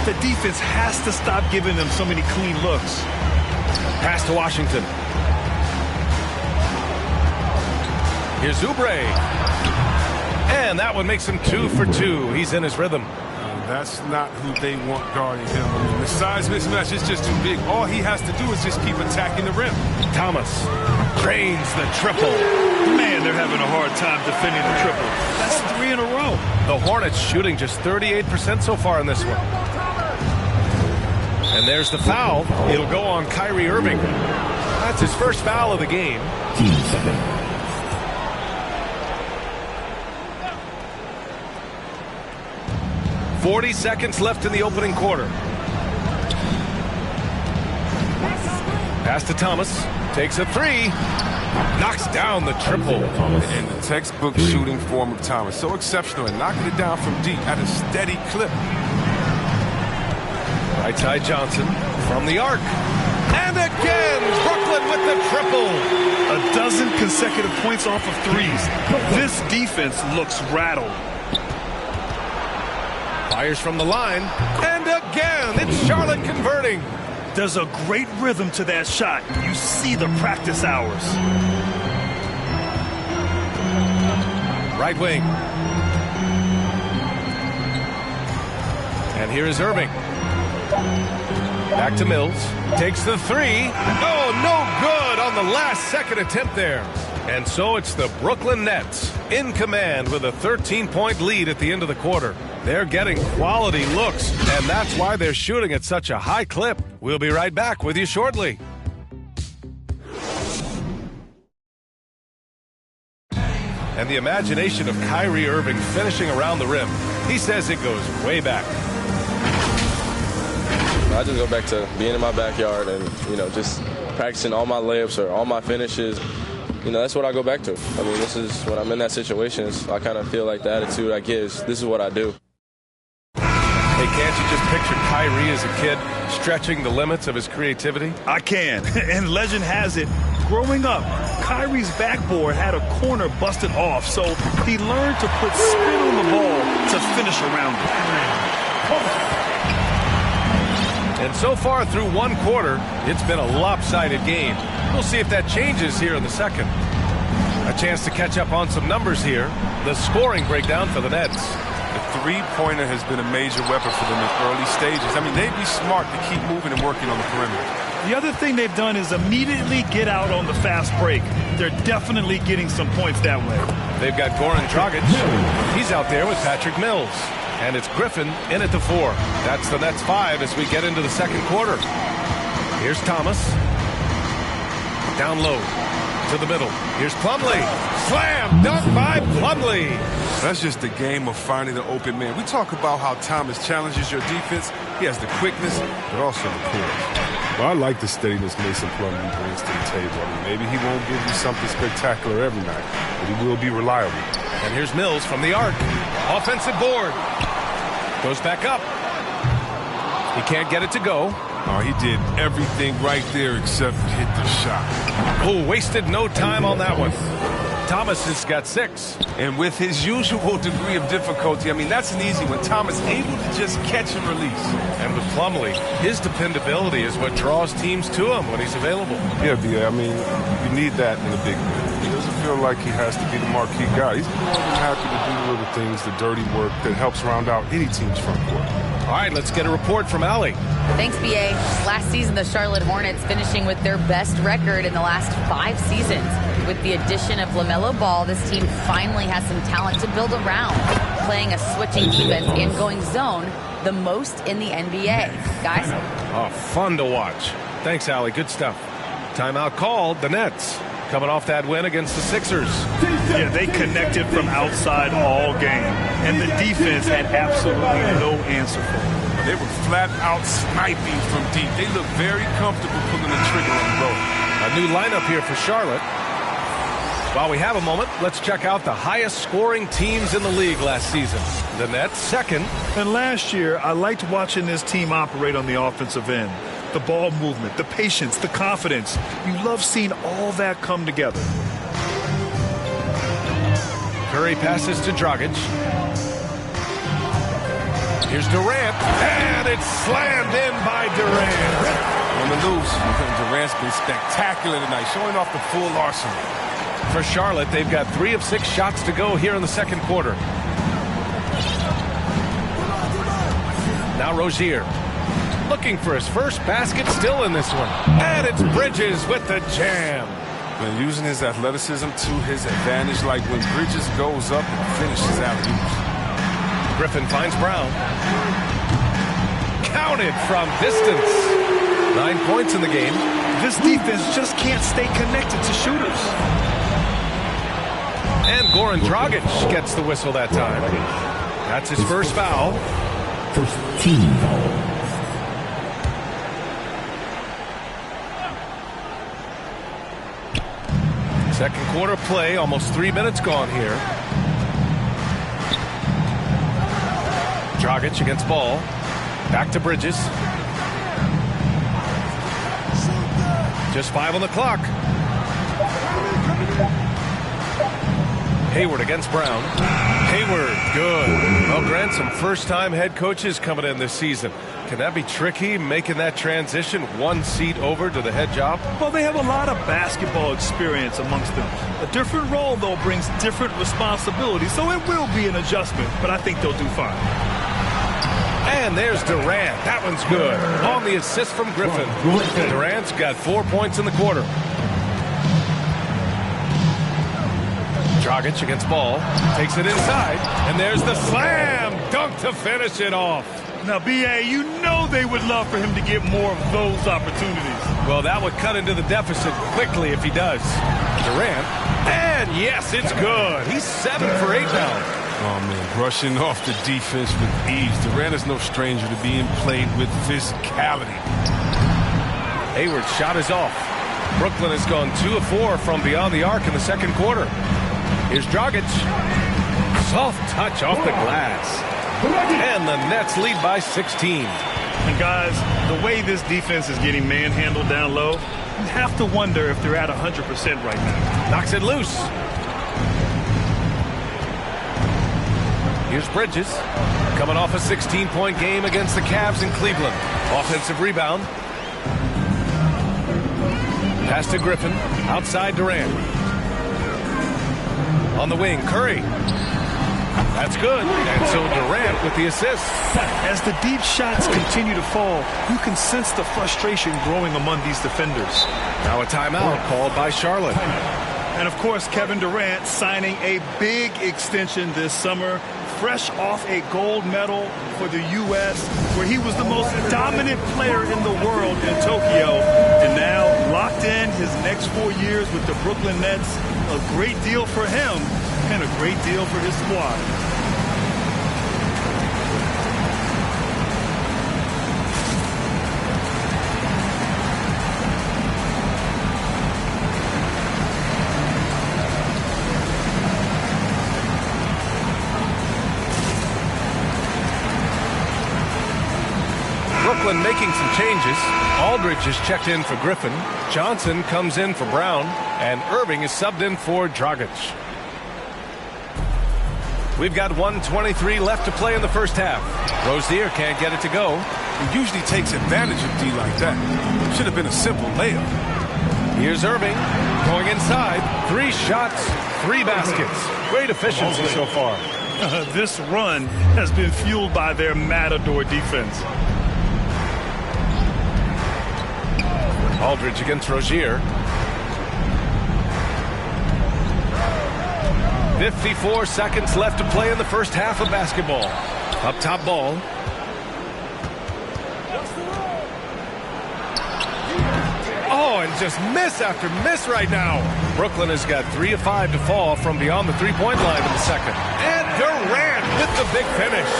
[SPEAKER 20] The defense has to stop giving them so many clean looks.
[SPEAKER 17] Pass to Washington. Here's Oubre. And that one makes him 2 for 2. He's in his rhythm.
[SPEAKER 21] That's not who they want guarding him. I mean, the size mismatch is just too big. All he has to do is just keep attacking the rim.
[SPEAKER 17] Thomas drains the triple.
[SPEAKER 20] Man, they're having a hard time defending the triple. That's 3 in a row.
[SPEAKER 17] The Hornets shooting just 38% so far in this one. And there's the foul. It'll go on Kyrie Irving. That's his first foul of the game. 40 seconds left in the opening quarter. Pass to Thomas. Takes a 3. Knocks down the triple.
[SPEAKER 21] And the textbook shooting form of Thomas. So exceptional and knocking it down from deep at a steady clip.
[SPEAKER 17] Right side Johnson from the arc. And again, Brooklyn with the triple.
[SPEAKER 20] 12 consecutive points off of 3s. This defense looks rattled.
[SPEAKER 17] Fires from the line. And again, it's Charlotte converting.
[SPEAKER 20] There's a great rhythm to that shot. You see the practice hours.
[SPEAKER 17] Right wing. And here is Irving. Back to Mills. Takes the 3. Oh, no good on the last second attempt there. And so it's the Brooklyn Nets in command with a 13-point lead at the end of the quarter. They're getting quality looks, and that's why they're shooting at such a high clip. We'll be right back with you shortly. And the imagination of Kyrie Irving finishing around the rim. He says it goes way back.
[SPEAKER 7] I just go back to being in my backyard and, just practicing all my layups or all my finishes. That's what I go back to. I mean, this is when I'm in that situation, I kind of feel like the attitude I get is this is what I do.
[SPEAKER 17] Hey, can't you just picture Kyrie as a kid stretching the limits of his creativity?
[SPEAKER 20] I can. And legend has it, growing up, Kyrie's backboard had a corner busted off, so he learned to put spin on the ball to finish around it.
[SPEAKER 17] And so far through one quarter, it's been a lopsided game. We'll see if that changes here in the second. A chance to catch up on some numbers here. The scoring breakdown for the Nets.
[SPEAKER 21] The three-pointer has been a major weapon for them in early stages. I mean, they'd be smart to keep moving and working on the perimeter.
[SPEAKER 20] The other thing they've done is immediately get out on the fast break. They're definitely getting some points that way.
[SPEAKER 17] They've got Goran Dragic. He's out there with Patrick Mills. And it's Griffin in at the 4. That's the Nets 5 as we get into the second quarter. Here's Thomas. Down low to the middle. Here's Plumlee. Slam dunk by Plumlee.
[SPEAKER 21] That's just the game of finding an open man. We talk about how Thomas challenges your defense. He has the quickness, but also the courage. Well, I like the steadiness Mason Plumlee brings to the table. I mean, maybe he won't give you something spectacular every night, but he will be reliable.
[SPEAKER 17] And here's Mills from the arc. Offensive board. Goes back up. He can't get it to go.
[SPEAKER 21] Oh, he did everything right there except hit the shot.
[SPEAKER 17] Oh, wasted no time on that one. Thomas has got 6.
[SPEAKER 21] And with his usual degree of difficulty, I mean, that's an easy one. Thomas able to just catch and release.
[SPEAKER 17] And with Plumlee, his dependability is what draws teams to him when he's available.
[SPEAKER 21] Yeah, B.A., I mean, you need that in a big man. He doesn't feel like he has to be the marquee guy. He's more than happy to do the little things, the dirty work that helps round out any team's front court.
[SPEAKER 17] All right, let's get a report from Allie.
[SPEAKER 19] Thanks, B.A. Last season, the Charlotte Hornets finishing with their best record in the last 5 seasons. With the addition of LaMelo Ball, this team finally has some talent to build around, playing a switching defense and going zone the most in the NBA. Guys?
[SPEAKER 17] Oh, fun to watch. Thanks, Allie. Good stuff. Timeout called. The Nets coming off that win against the Sixers.
[SPEAKER 20] Yeah, they connected from outside all game, and the defense had absolutely no answer for them.
[SPEAKER 21] They were flat out sniping from deep. They look very comfortable pulling the trigger on the road.
[SPEAKER 17] A new lineup here for Charlotte. While we have a moment, let's check out the highest scoring teams in the league last season. The Nets, second.
[SPEAKER 20] And last year, I liked watching this team operate on the offensive end. The ball movement, the patience, the confidence. You love seeing all that come together.
[SPEAKER 17] Curry passes to Dragic. Here's Durant, and it's slammed in by Durant.
[SPEAKER 21] On the loose, Durant's been spectacular tonight, showing off the full arsenal.
[SPEAKER 17] For Charlotte, they've got 3 of 6 shots to go here in the second quarter. Now Rozier, looking for his first basket, still in this one. And it's Bridges with the jam.
[SPEAKER 21] And using his athleticism to his advantage, like when Bridges goes up and finishes alley-oops.
[SPEAKER 17] Griffin finds Brown. Counted from distance. 9 points in the game.
[SPEAKER 20] This defense just can't stay connected to shooters.
[SPEAKER 17] And Goran Dragic gets the whistle that time. That's his first foul.
[SPEAKER 2] First team foul.
[SPEAKER 17] Second quarter play, almost 3 minutes gone here. Dragic against Ball. Back to Bridges. Just 5 on the clock. Hayward against Brown. Hayward, good. Well, Grant, some first-time head coaches coming in this season. Can that be tricky, making that transition 1 seat over to the head job?
[SPEAKER 20] Well, they have a lot of basketball experience amongst them. A different role, though, brings different responsibilities, so it will be an adjustment, but I think they'll do fine.
[SPEAKER 17] And there's Durant. That one's good. On the assist from Griffin. Durant's got 4 points in the quarter. Dragic against Ball. Takes it inside. And there's the slam dunk to finish it off.
[SPEAKER 20] Now, B.A., you know they would love for him to get more of those opportunities.
[SPEAKER 17] Well, that would cut into the deficit quickly if he does. Durant. And yes, it's good. He's 7 for 8 now.
[SPEAKER 21] Oh, man, brushing off the defense with ease. Durant is no stranger to being played with physicality.
[SPEAKER 17] Hayward's shot is off. Brooklyn has gone 2 of 4 from beyond the arc in the second quarter. Here's Dragic. Soft touch off the glass. And the Nets lead by 16.
[SPEAKER 20] And guys, the way this defense is getting manhandled down low, you have to wonder if they're at 100% right now.
[SPEAKER 17] Knocks it loose. Here's Bridges, coming off a 16-point game against the Cavs in Cleveland. Offensive rebound. Pass to Griffin, outside Durant. On the wing, Curry. That's good. And so Durant with the assist.
[SPEAKER 20] As the deep shots continue to fall, you can sense the frustration growing among these defenders.
[SPEAKER 17] Now a timeout called by Charlotte.
[SPEAKER 20] And of course, Kevin Durant signing a big extension this summer, fresh off a gold medal for the U.S., where he was the most dominant player in the world in Tokyo. And now locked in his next 4 years with the Brooklyn Nets. A great deal for him and a great deal for his squad.
[SPEAKER 17] Brooklyn making some changes. Aldridge is checked in for Griffin. Johnson comes in for Brown. And Irving is subbed in for Dragic. We've got 1:23 left to play in the first half. Rozier can't get it to go.
[SPEAKER 21] He usually takes advantage of D like that. Should have been a simple layup.
[SPEAKER 17] Here's Irving going inside. 3 shots, 3 baskets. Great efficiency so far.
[SPEAKER 20] This run has been fueled by their Matador defense.
[SPEAKER 17] Aldridge against Rozier. 54 seconds left to play in the first half of basketball. Up top ball. Oh, and just miss after miss right now. Brooklyn has got 3 of 5 to fall from beyond the three-point line in the second. And Durant with the big finish.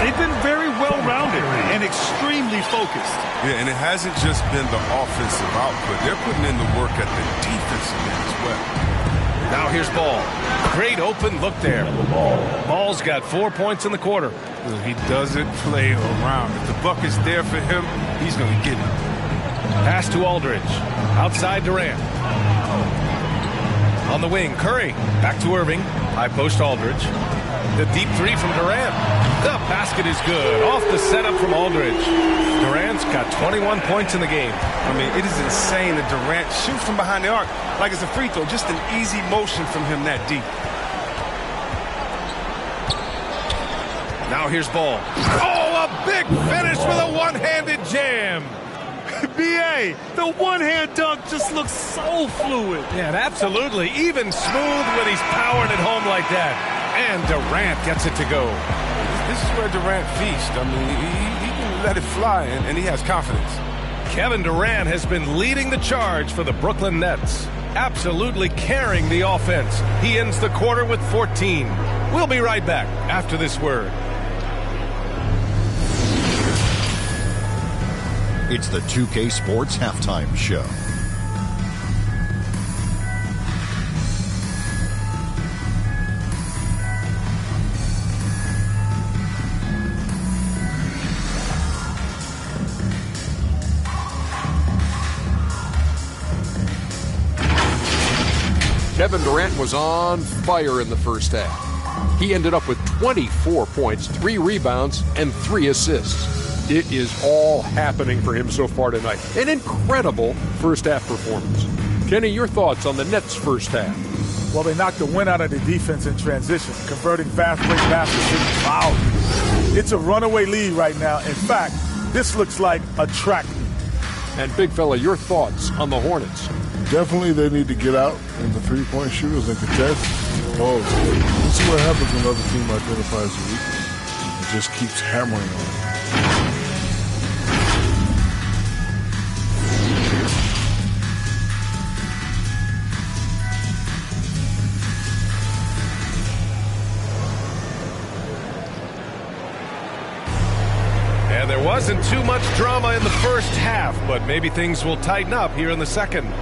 [SPEAKER 20] They've been very well-rounded and extremely focused.
[SPEAKER 21] Yeah, and it hasn't just been the offensive output. They're putting in the work at the defensive end as well.
[SPEAKER 17] Now here's Ball. Great open look there. Ball's got 4 points in the quarter.
[SPEAKER 21] He doesn't play around. If the bucket's there for him, he's going to get it.
[SPEAKER 17] Pass to Aldridge. Outside Durant. On the wing, Curry. Back to Irving. High post Aldridge. The deep 3 from Durant. The basket is good. Off the setup from Aldridge. Durant's got 21 points in the game.
[SPEAKER 21] I mean, it is insane that Durant shoots from behind the arc like it's a free throw. Just an easy motion from him that deep.
[SPEAKER 17] Now here's Ball. Oh, a big finish with a one-handed jam.
[SPEAKER 20] B.A., the one-hand dunk just looks so fluid.
[SPEAKER 17] Yeah, absolutely. Even smooth when he's powering it home like that. And Durant gets it to go.
[SPEAKER 21] This is where Durant feasts. I mean, he can let it fly, and he has confidence.
[SPEAKER 17] Kevin Durant has been leading the charge for the Brooklyn Nets. Absolutely carrying the offense. He ends the quarter with 14. We'll be right back after this word.
[SPEAKER 2] It's the 2K Sports Halftime Show.
[SPEAKER 12] Kevin Durant was on fire in the first half. He ended up with 24 points, 3 rebounds, and 3 assists. It is all happening for him so far tonight. An incredible first half performance. Kenny, your thoughts on the Nets' first half?
[SPEAKER 8] Well, they knocked the wind out of the defense in transition, converting fast break baskets into foul. It's a runaway lead right now. In fact, this looks like a track meet.
[SPEAKER 12] And Big Fella, your thoughts on the Hornets?
[SPEAKER 11] Definitely they need to get out in the three-point shooters and contest. Oh, we'll see what happens when another team identifies the weakness and just keeps hammering on it.
[SPEAKER 17] And there wasn't too much drama in the first half, but maybe things will tighten up here in the second.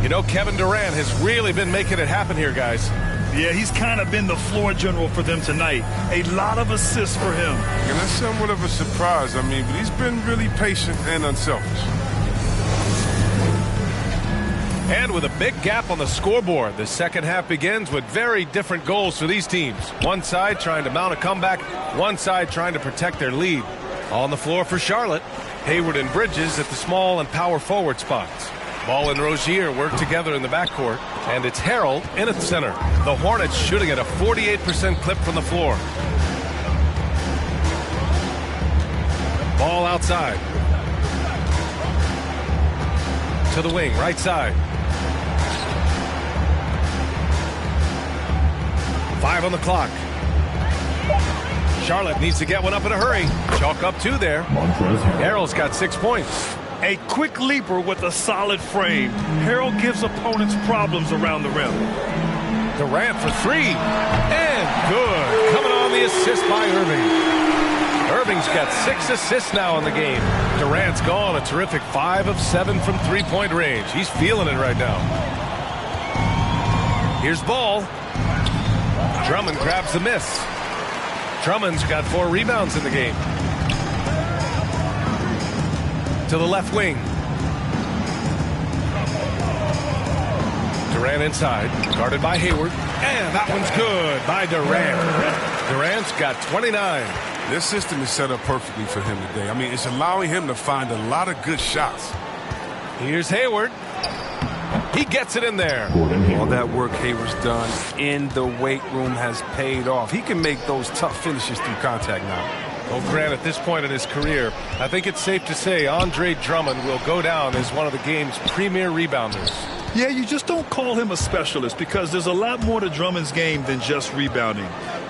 [SPEAKER 17] You know, Kevin Durant has really been making it happen here, guys.
[SPEAKER 20] Yeah, he's kind of been the floor general for them tonight. A lot of assists for him.
[SPEAKER 21] And that's somewhat of a surprise, I mean, but he's been really patient and unselfish.
[SPEAKER 17] And with a big gap on the scoreboard, the second half begins with very different goals for these teams. One side trying to mount a comeback, one side trying to protect their lead. On the floor for Charlotte, Hayward and Bridges at the small and power forward spots. Ball and Rozier work together in the backcourt, and it's Harrell in at center. The Hornets shooting at a 48% clip from the floor. Ball outside. To the wing, right side. 5 on the clock. Charlotte needs to get one up in a hurry. Chalk up 2 there. Harrell's got 6 points.
[SPEAKER 20] A quick leaper with a solid frame. Harrell gives opponents problems around the rim.
[SPEAKER 17] Durant for 3. And good. Coming on the assist by Irving. Irving's got 6 assists now in the game. Durant's gone a terrific 5 of 7 from three-point range. He's feeling it right now. Here's Ball. Drummond grabs the miss. Drummond's got 4 rebounds in the game. To the left wing. Durant inside, guarded by Hayward. And that one's good by Durant. Durant's got 29.
[SPEAKER 21] This system is set up perfectly for him today. I mean, it's allowing him to find a lot of good shots.
[SPEAKER 17] Here's Hayward. He gets it in there.
[SPEAKER 21] All that work Hayward's done in the weight room has paid off. He can make those tough finishes through contact now.
[SPEAKER 17] Well, Grant, at this point in his career, I think it's safe to say Andre Drummond will go down as one of the game's premier rebounders.
[SPEAKER 20] Yeah, you just don't call him a specialist because there's a lot more to Drummond's game than just rebounding.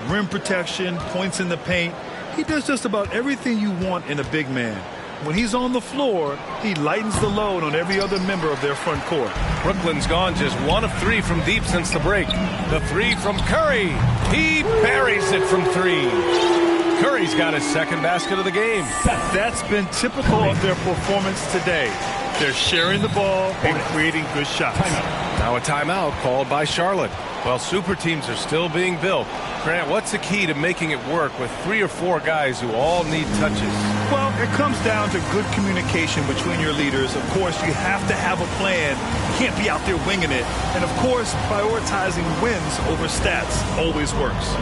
[SPEAKER 20] Rim protection, points in the paint. He does just about everything you want in a big man. When he's on the floor, he lightens the load on every other member of their front court.
[SPEAKER 17] Brooklyn's gone just 1 of 3 from deep since the break. The 3 from Curry. He buries it from 3. Curry's got his 2nd basket of the game.
[SPEAKER 20] That's been typical of their performance today. They're sharing the ball and creating good shots.
[SPEAKER 17] Now a timeout called by Charlotte. Well, super teams are still being built. Grant, what's the key to making it work with 3 or 4 guys who all need touches?
[SPEAKER 20] Well, it comes down to good communication between your leaders. Of course, you have to have a plan. You can't be out there winging it. And, of course, prioritizing wins over stats always works.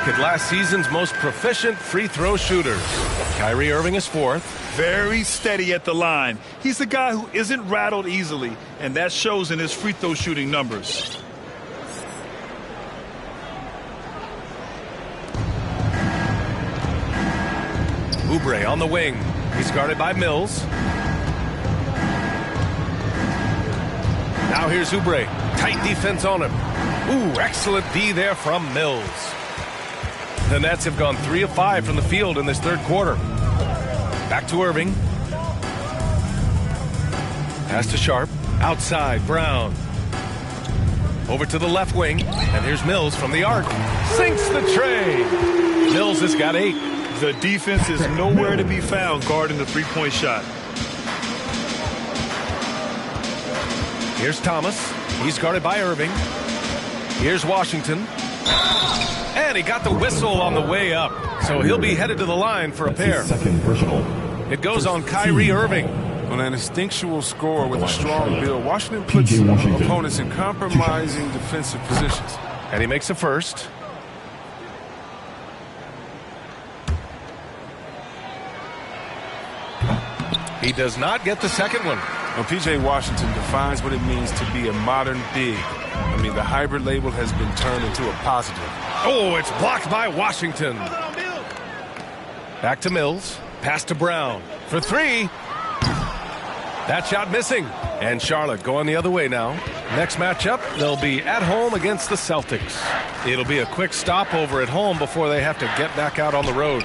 [SPEAKER 17] At last season's most proficient free throw shooters. Kyrie Irving is 4th.
[SPEAKER 20] Very steady at the line. He's the guy who isn't rattled easily, and that shows in his free throw shooting numbers.
[SPEAKER 17] Oubre on the wing. He's guarded by Mills. Now here's Oubre. Tight defense on him. Ooh, excellent D there from Mills. The Nets have gone 3 of 5 from the field in this 3rd quarter. Back to Irving. Pass to Sharp. Outside, Brown. Over to the left wing. And here's Mills from the arc. Sinks the tray. Mills has got 8.
[SPEAKER 20] The defense is nowhere to be found guarding the three-point shot.
[SPEAKER 17] Here's Thomas. He's guarded by Irving. Here's Washington. And he got the whistle on the way up. So he'll be headed to the line for a pair. It goes on Kyrie Irving.
[SPEAKER 21] On an instinctual scorer with a strong build, Washington puts opponents in compromising defensive positions.
[SPEAKER 17] And he makes the first. He does not get the second one.
[SPEAKER 21] Well, P.J. Washington defines what it means to be a modern big. I mean, the hybrid label has been turned into a positive.
[SPEAKER 17] Oh, it's blocked by Washington. Back to Mills. Pass to Brown. For 3. That shot missing. And Charlotte going the other way now. Next matchup, they'll be at home against the Celtics. It'll be a quick stopover at home before they have to get back out on the road.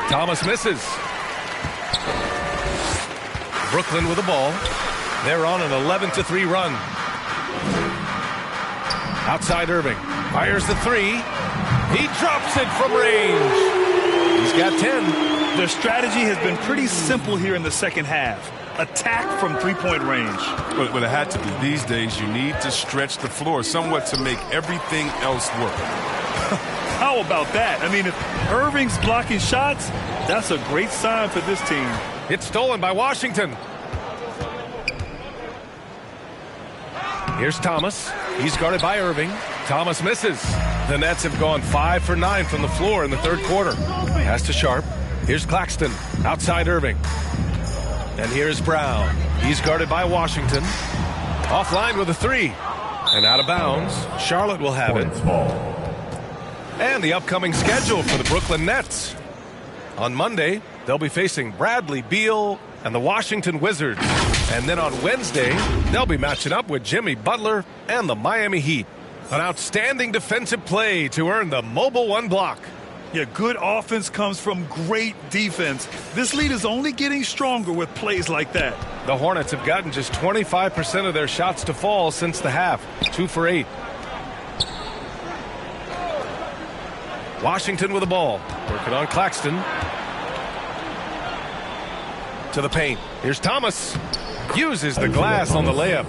[SPEAKER 17] Thomas misses. Brooklyn with the ball. They're on an 11-3 run. Outside Irving. Fires the 3. He drops it from range. He's got 10.
[SPEAKER 20] Their strategy has been pretty simple here in the second half. Attack from three-point range.
[SPEAKER 21] But it had to be. These days, you need to stretch the floor somewhat to make everything else work.
[SPEAKER 20] How How about that? I mean, if Irving's blocking shots, that's a great sign for this team.
[SPEAKER 17] It's stolen by Washington. Here's Thomas. He's guarded by Irving. Thomas misses. The Nets have gone 5 for 9 from the floor in the third quarter. Pass to Sharp. Here's Claxton. Outside Irving. And here's Brown. He's guarded by Washington. Offline with a three. And out of bounds. Charlotte will have it. And the upcoming schedule for the Brooklyn Nets. On Monday, they'll be facing Bradley Beal and the Washington Wizards. And then on Wednesday, they'll be matching up with Jimmy Butler and the Miami Heat. An outstanding defensive play to earn the Mobile One block.
[SPEAKER 20] Yeah, good offense comes from great defense. This lead is only getting stronger with plays like that.
[SPEAKER 17] The Hornets have gotten just 25% of their shots to fall since the half. 2 for 8. Washington with the ball. Working on Claxton. To the paint. Here's Thomas. Uses the glass on the layup.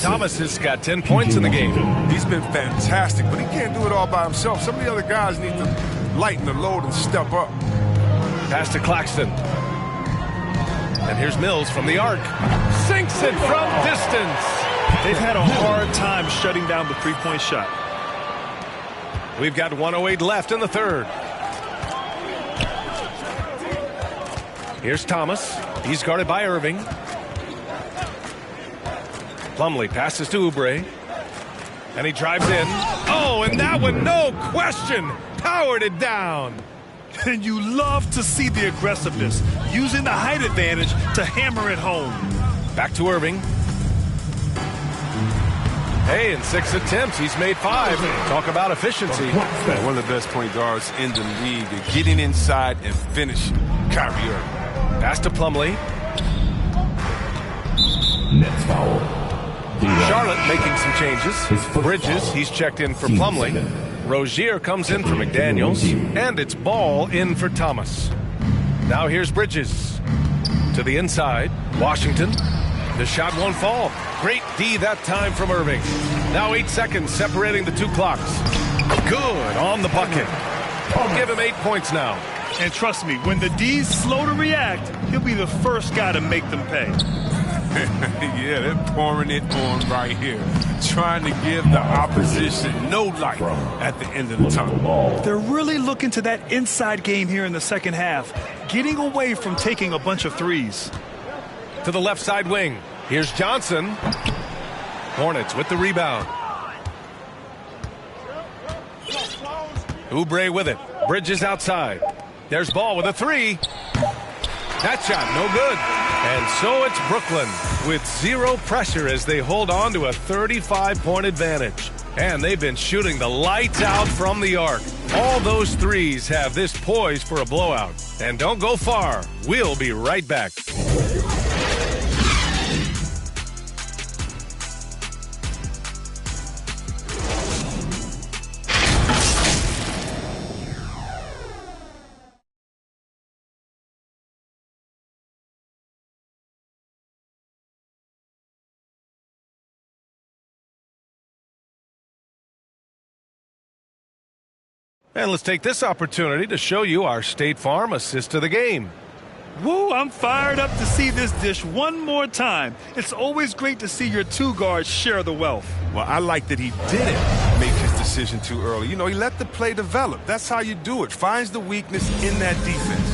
[SPEAKER 17] Thomas has got 10 points in the game.
[SPEAKER 21] He's been fantastic, but he can't do it all by himself. Some of the other guys need to lighten the load and step up.
[SPEAKER 17] Pass to Claxton. And here's Mills from the arc. Sinks it from distance.
[SPEAKER 20] They've had a hard time shutting down the three-point shot.
[SPEAKER 17] We've got 1:08 left in the third. Here's Thomas. He's guarded by Irving. Plumlee passes to Oubre. And he drives in. Oh, and that one, no question, powered it down.
[SPEAKER 20] And you love to see the aggressiveness, using the height advantage to hammer it home.
[SPEAKER 17] Back to Irving. Hey, in 6 attempts, he's made 5. Talk about efficiency.
[SPEAKER 21] One of the best point guards in the league. They're getting inside and finishing. Kyrie Irving.
[SPEAKER 17] Pass to Plumlee.
[SPEAKER 9] Nets foul.
[SPEAKER 17] Charlotte making some changes. Bridges, he's checked in for Plumlee. Rozier comes in for McDaniels. And it's Ball in for Thomas. Now here's Bridges. To the inside. Washington. The shot won't fall. Great D that time from Irving. Now 8 seconds separating the two clocks. Good on the bucket. I'll give him 8 points now.
[SPEAKER 20] And trust me, when the D's slow to react, he'll be the first guy to make them pay.
[SPEAKER 21] Yeah, they're pouring it on right here. Trying to give the opposition no life at the end of the tunnel.
[SPEAKER 20] They're really looking to that inside game here in the second half, getting away from taking a bunch of threes.
[SPEAKER 17] To the left side wing. Here's Johnson. Hornets with the rebound. Oubre with it. Bridges outside. There's Ball with a three. That shot no good. And so it's Brooklyn with 0 pressure as they hold on to a 35-point advantage. And they've been shooting the lights out from the arc. All those threes have this poised for a blowout. And don't go far. We'll be right back. And let's take this opportunity to show you our State Farm assist to the game.
[SPEAKER 20] Woo, I'm fired up to see this dish one more time. It's always great to see your two guards share the wealth.
[SPEAKER 21] Well, I like that he didn't make his decision too early. You know, he let the play develop. That's how you do it. Finds the weakness in that defense.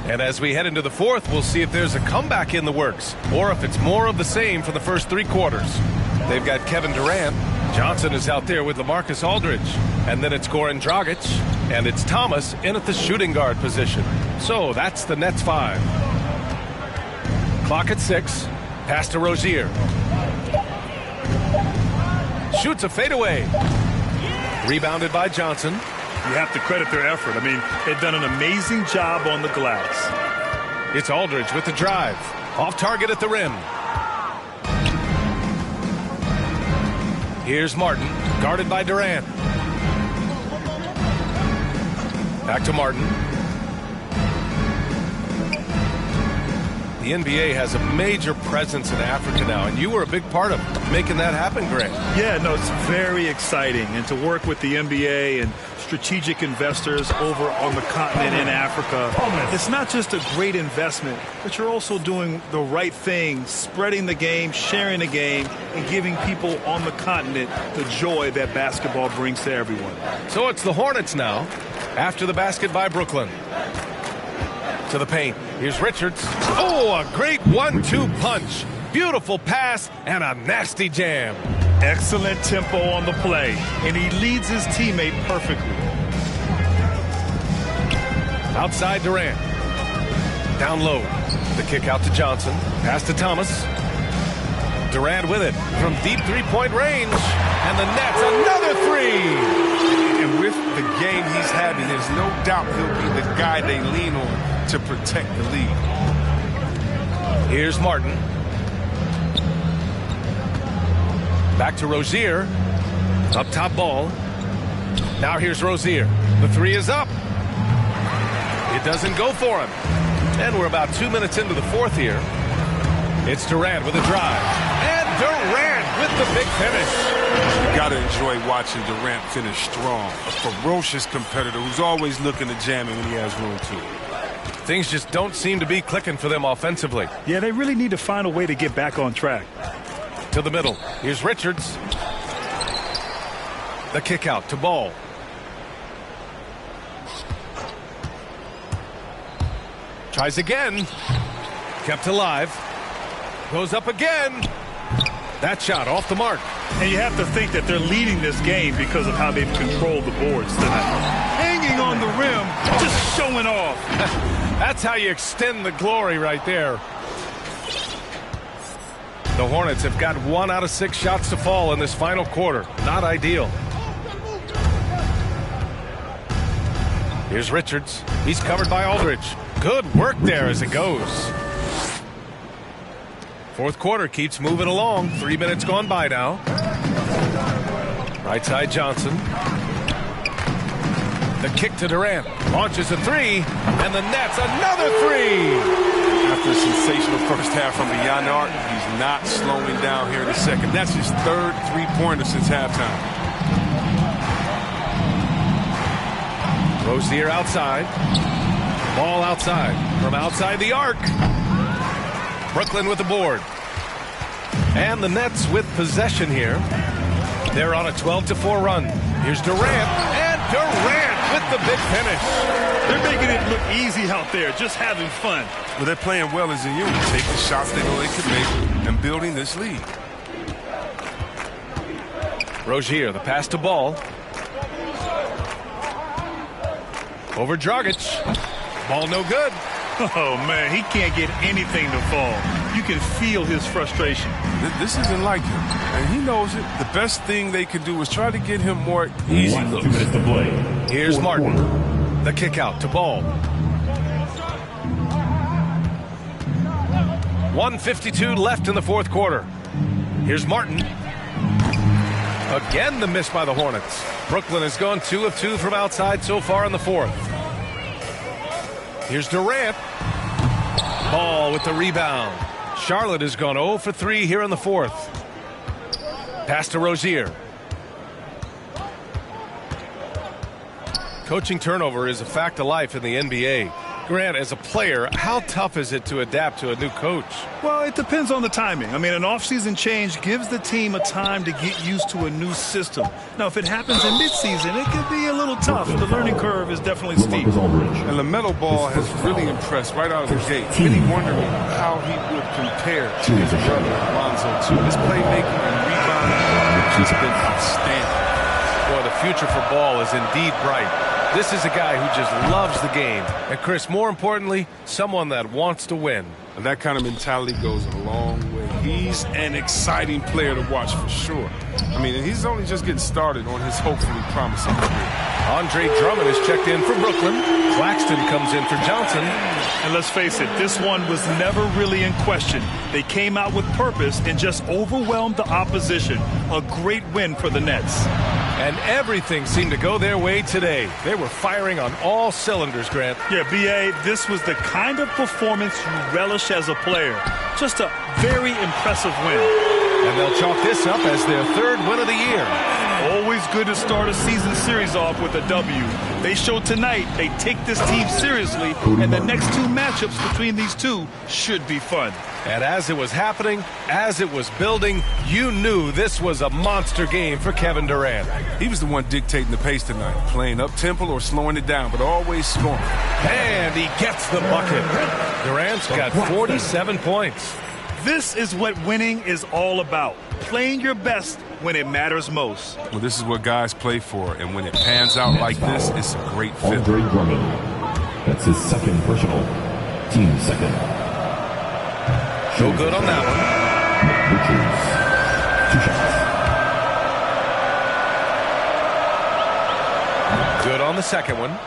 [SPEAKER 17] And as we head into the fourth, we'll see if there's a comeback in the works or if it's more of the same for the first 3 quarters. They've got Kevin Durant. Johnson is out there with LaMarcus Aldridge. And then it's Goran Dragic. And it's Thomas in at the shooting guard position. So that's the Nets 5. Clock at 6. Pass to Rozier. Shoots a fadeaway. Rebounded by Johnson.
[SPEAKER 20] You have to credit their effort. I mean, they've done an amazing job on the glass.
[SPEAKER 17] It's Aldridge with the drive. Off target at the rim. Here's Martin, guarded by Durant. Back to Martin. The NBA has a major presence in Africa now, and you were a big part of making that happen, Grant.
[SPEAKER 20] Yeah, no, it's very exciting. And to work with the NBA and strategic investors over on the continent in Africa, it's not just a great investment, but you're also doing the right thing, spreading the game, sharing the game, and giving people on the continent the joy that basketball brings to everyone.
[SPEAKER 17] So it's the Hornets now, after the basket by Brooklyn. To the paint. Here's Richards. Oh, a great 1-2 punch. Beautiful pass and a nasty jam.
[SPEAKER 20] Excellent tempo on the play, and he leads his teammate perfectly.
[SPEAKER 17] Outside Durant. Down low. The kick out to Johnson. Pass to Thomas. Durant with it from deep three-point range. And the Nets, another three.
[SPEAKER 21] And with the game he's having, there's no doubt he'll be the guy they lean on to protect the lead.
[SPEAKER 17] Here's Martin. Back to Rozier. Up top ball. Now here's Rozier. The three is up. It doesn't go for him. And we're about 2 minutes into the fourth here. It's Durant with a drive. And Durant with the big finish.
[SPEAKER 21] You got to enjoy watching Durant finish strong. A ferocious competitor who's always looking to jam him when he has room to.
[SPEAKER 17] Things just don't seem to be clicking for them offensively.
[SPEAKER 20] Yeah, they really need to find a way to get back on track.
[SPEAKER 17] To the middle. Here's Richards. The kick out to Ball. Tries again. Kept alive. Goes up again. That shot off the mark.
[SPEAKER 20] And you have to think that they're leading this game because of how they've controlled the boards tonight. Hanging on the rim, just showing off.
[SPEAKER 17] That's how you extend the glory right there. The Hornets have got 1 out of 6 shots to fall in this final quarter. Not ideal. Here's Richards. He's covered by Aldridge. Good work there as it goes. Fourth quarter keeps moving along. 3 minutes gone by now. Right side Johnson. The kick to Durant. Launches a three. And the Nets another three.
[SPEAKER 21] After a sensational first half from the Beyond Arc, he's not slowing down here in the second. That's his third three-pointer since halftime.
[SPEAKER 17] Rozier outside. Ball outside. From outside the arc. Brooklyn with the board. And the Nets with possession here. They're on a 12-4 run. Here's Durant. And Durant with the big finish.
[SPEAKER 20] They're making it look easy out there, just having fun.
[SPEAKER 21] Well, they're playing well as a unit. Take the shots they know they can make and building this lead.
[SPEAKER 17] Rozier, the pass to Ball. Over Dragic. Ball no good.
[SPEAKER 20] Oh, man, he can't get anything to fall. You can feel his frustration.
[SPEAKER 21] This isn't like him, and he knows it. The best thing they can do is try to get him more easy looks.
[SPEAKER 17] 2 minutes to play. Here's Martin. The kick out to Ball. 1:52 left in the fourth quarter. Here's Martin. Again, the miss by the Hornets. Brooklyn has gone 2 of 2 from outside so far in the fourth. Here's Durant. Ball with the rebound. Charlotte has gone 0 for 3 here in the fourth. Pass to Rozier. Coaching turnover is a fact of life in the NBA. Grant, as a player, how tough is it to adapt to a new coach?
[SPEAKER 20] Well, it depends on the timing. I mean, an offseason change gives the team a time to get used to a new system. Now, if it happens in midseason, it could be a little tough. The learning curve is definitely steep.
[SPEAKER 21] And LaMelo Ball has really impressed right out of the gate. Really wondering how he would compare to his brother, Lonzo, too. His playmaking and rebounding has been outstanding.
[SPEAKER 17] Boy, the future for Ball is indeed bright. This is a guy who just loves the game. And, Chris, more importantly, someone that wants to win.
[SPEAKER 21] And that kind of mentality goes a long way. He's an exciting player to watch for sure. I mean, he's only just getting started on his hopefully promising career.
[SPEAKER 17] Andre Drummond is checked in for Brooklyn. Claxton comes in for Johnson.
[SPEAKER 20] And let's face it, this one was never really in question. They came out with purpose and just overwhelmed the opposition. A great win for the Nets.
[SPEAKER 17] And everything seemed to go their way today. They were firing on all cylinders, Grant.
[SPEAKER 20] Yeah, B.A., this was the kind of performance you relish as a player. Just a very impressive win.
[SPEAKER 17] And they'll chalk this up as their third win of the year.
[SPEAKER 20] Always good to start a season series off with a W. They showed tonight they take this team seriously, and the next two matchups between these two should be fun.
[SPEAKER 17] And as it was happening, as it was building, you knew this was a monster game for Kevin Durant.
[SPEAKER 21] He was the one dictating the pace tonight, playing up-tempo or slowing it down, but always scoring.
[SPEAKER 17] And he gets the bucket. Durant's got 47 points.
[SPEAKER 20] This is what winning is all about, playing your best when it matters most.
[SPEAKER 21] Well, this is what guys play for, and when it pans out like this, it's a great fit.
[SPEAKER 10] Andre Drummond. That's his second personal, team second.
[SPEAKER 17] No good on that
[SPEAKER 10] one. Richards, 2 shots.
[SPEAKER 17] Good on the second one.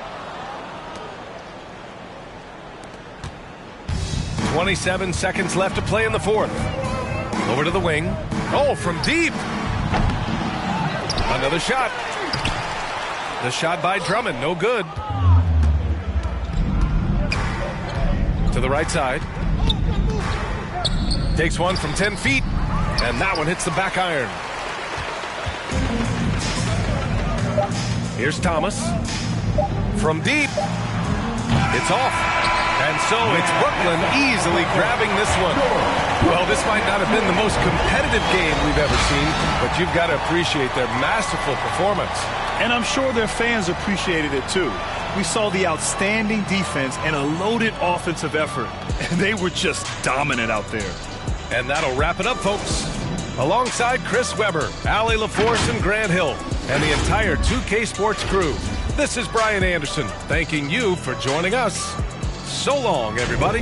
[SPEAKER 17] 27 seconds left to play in the fourth. Over to the wing. Oh, from deep. Another shot. The shot by Drummond, no good. To the right side. Takes one from 10 feet, and that one hits the back iron. Here's Thomas. From deep. It's off. And so it's Brooklyn easily grabbing this one. Well, this might not have been the most competitive game we've ever seen, but you've got to appreciate their masterful performance.
[SPEAKER 20] And I'm sure their fans appreciated it too. We saw the outstanding defense and a loaded offensive effort, and they were just dominant out there.
[SPEAKER 17] And that'll wrap it up, folks. Alongside Chris Webber, Allie LaForce, and Grant Hill, and the entire 2K Sports crew, this is Brian Anderson, thanking you for joining us. So long, everybody.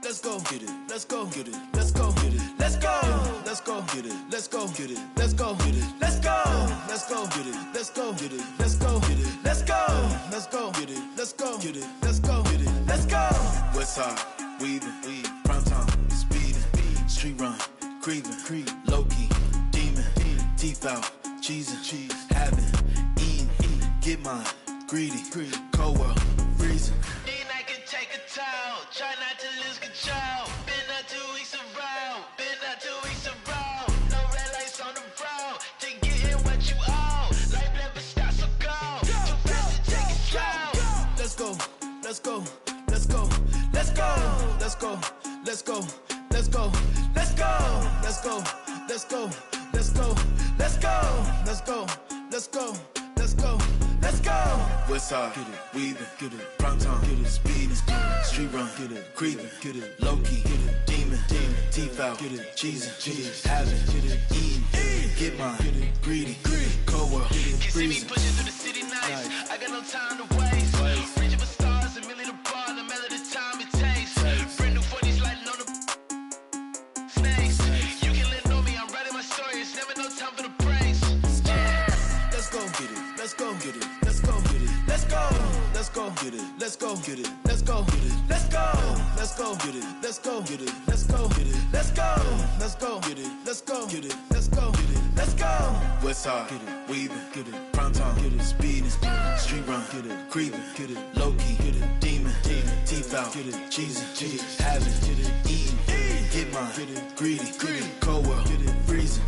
[SPEAKER 15] Let's go get it. Let's go get it. Let's go get it. Let's go. Let's go get it. Let's go get it. Let's go get it. Let's go. Let's go get it. Let's go get it. Let's go get it. Let's go. Let's go get it. Let's go get it. Let's go get it. Let's go. Westside, weaving, prime time, speeding, street run, creeping, low key, demon, teeth out, cheesing, having, eating, get mine, greedy, cold world, freezing.
[SPEAKER 18] Try not to lose control. Been up 2 weeks around. Been up 2 weeks around. No red lights on the road. To get in what you owe. Life never stops, so go. Too fast to take it slow.
[SPEAKER 15] Let's go. Let's go. Let's go. Let's go. Let's go. Let's go. Let's go. Let's go. Let's go. Let's go. Let's go. Let's go. Let's go. Let's go. Let's go. Let's go. Westside, get it, weaving, get it, prime time, get it, speeding, street run, get it, creeping, get it, low key, get it, demon, teeth out, get it, cheesing, having, get it, eating, get mine, get it, greedy, cold world, get it, freezing.
[SPEAKER 18] Can see me pushing through the city nights. I got no time to waste. Reaching for stars, a million to bar, no matter the time it takes. Brand new 40s lighting on the snakes. You can let know me, I'm writing my story. It's never no time for the praise.
[SPEAKER 15] Let's go get it. Let's go get it. Let's go get it. Let's go. Let's go get it. Let's go get it. Let's go get it. Let's go. Let's go get it. Let's go get it. Let's go get it. Let's go. Let's go get it. Let's go get it. Let's go get it. Let's go. Westside, get it, weaving, get it, prime time, get it, speeding, street run, get it, creeping, get it, low key, get it, demon, teeth out, get it, cheesing, having, get it, eating, get mine, get it, greedy, cold world, get it, freezing.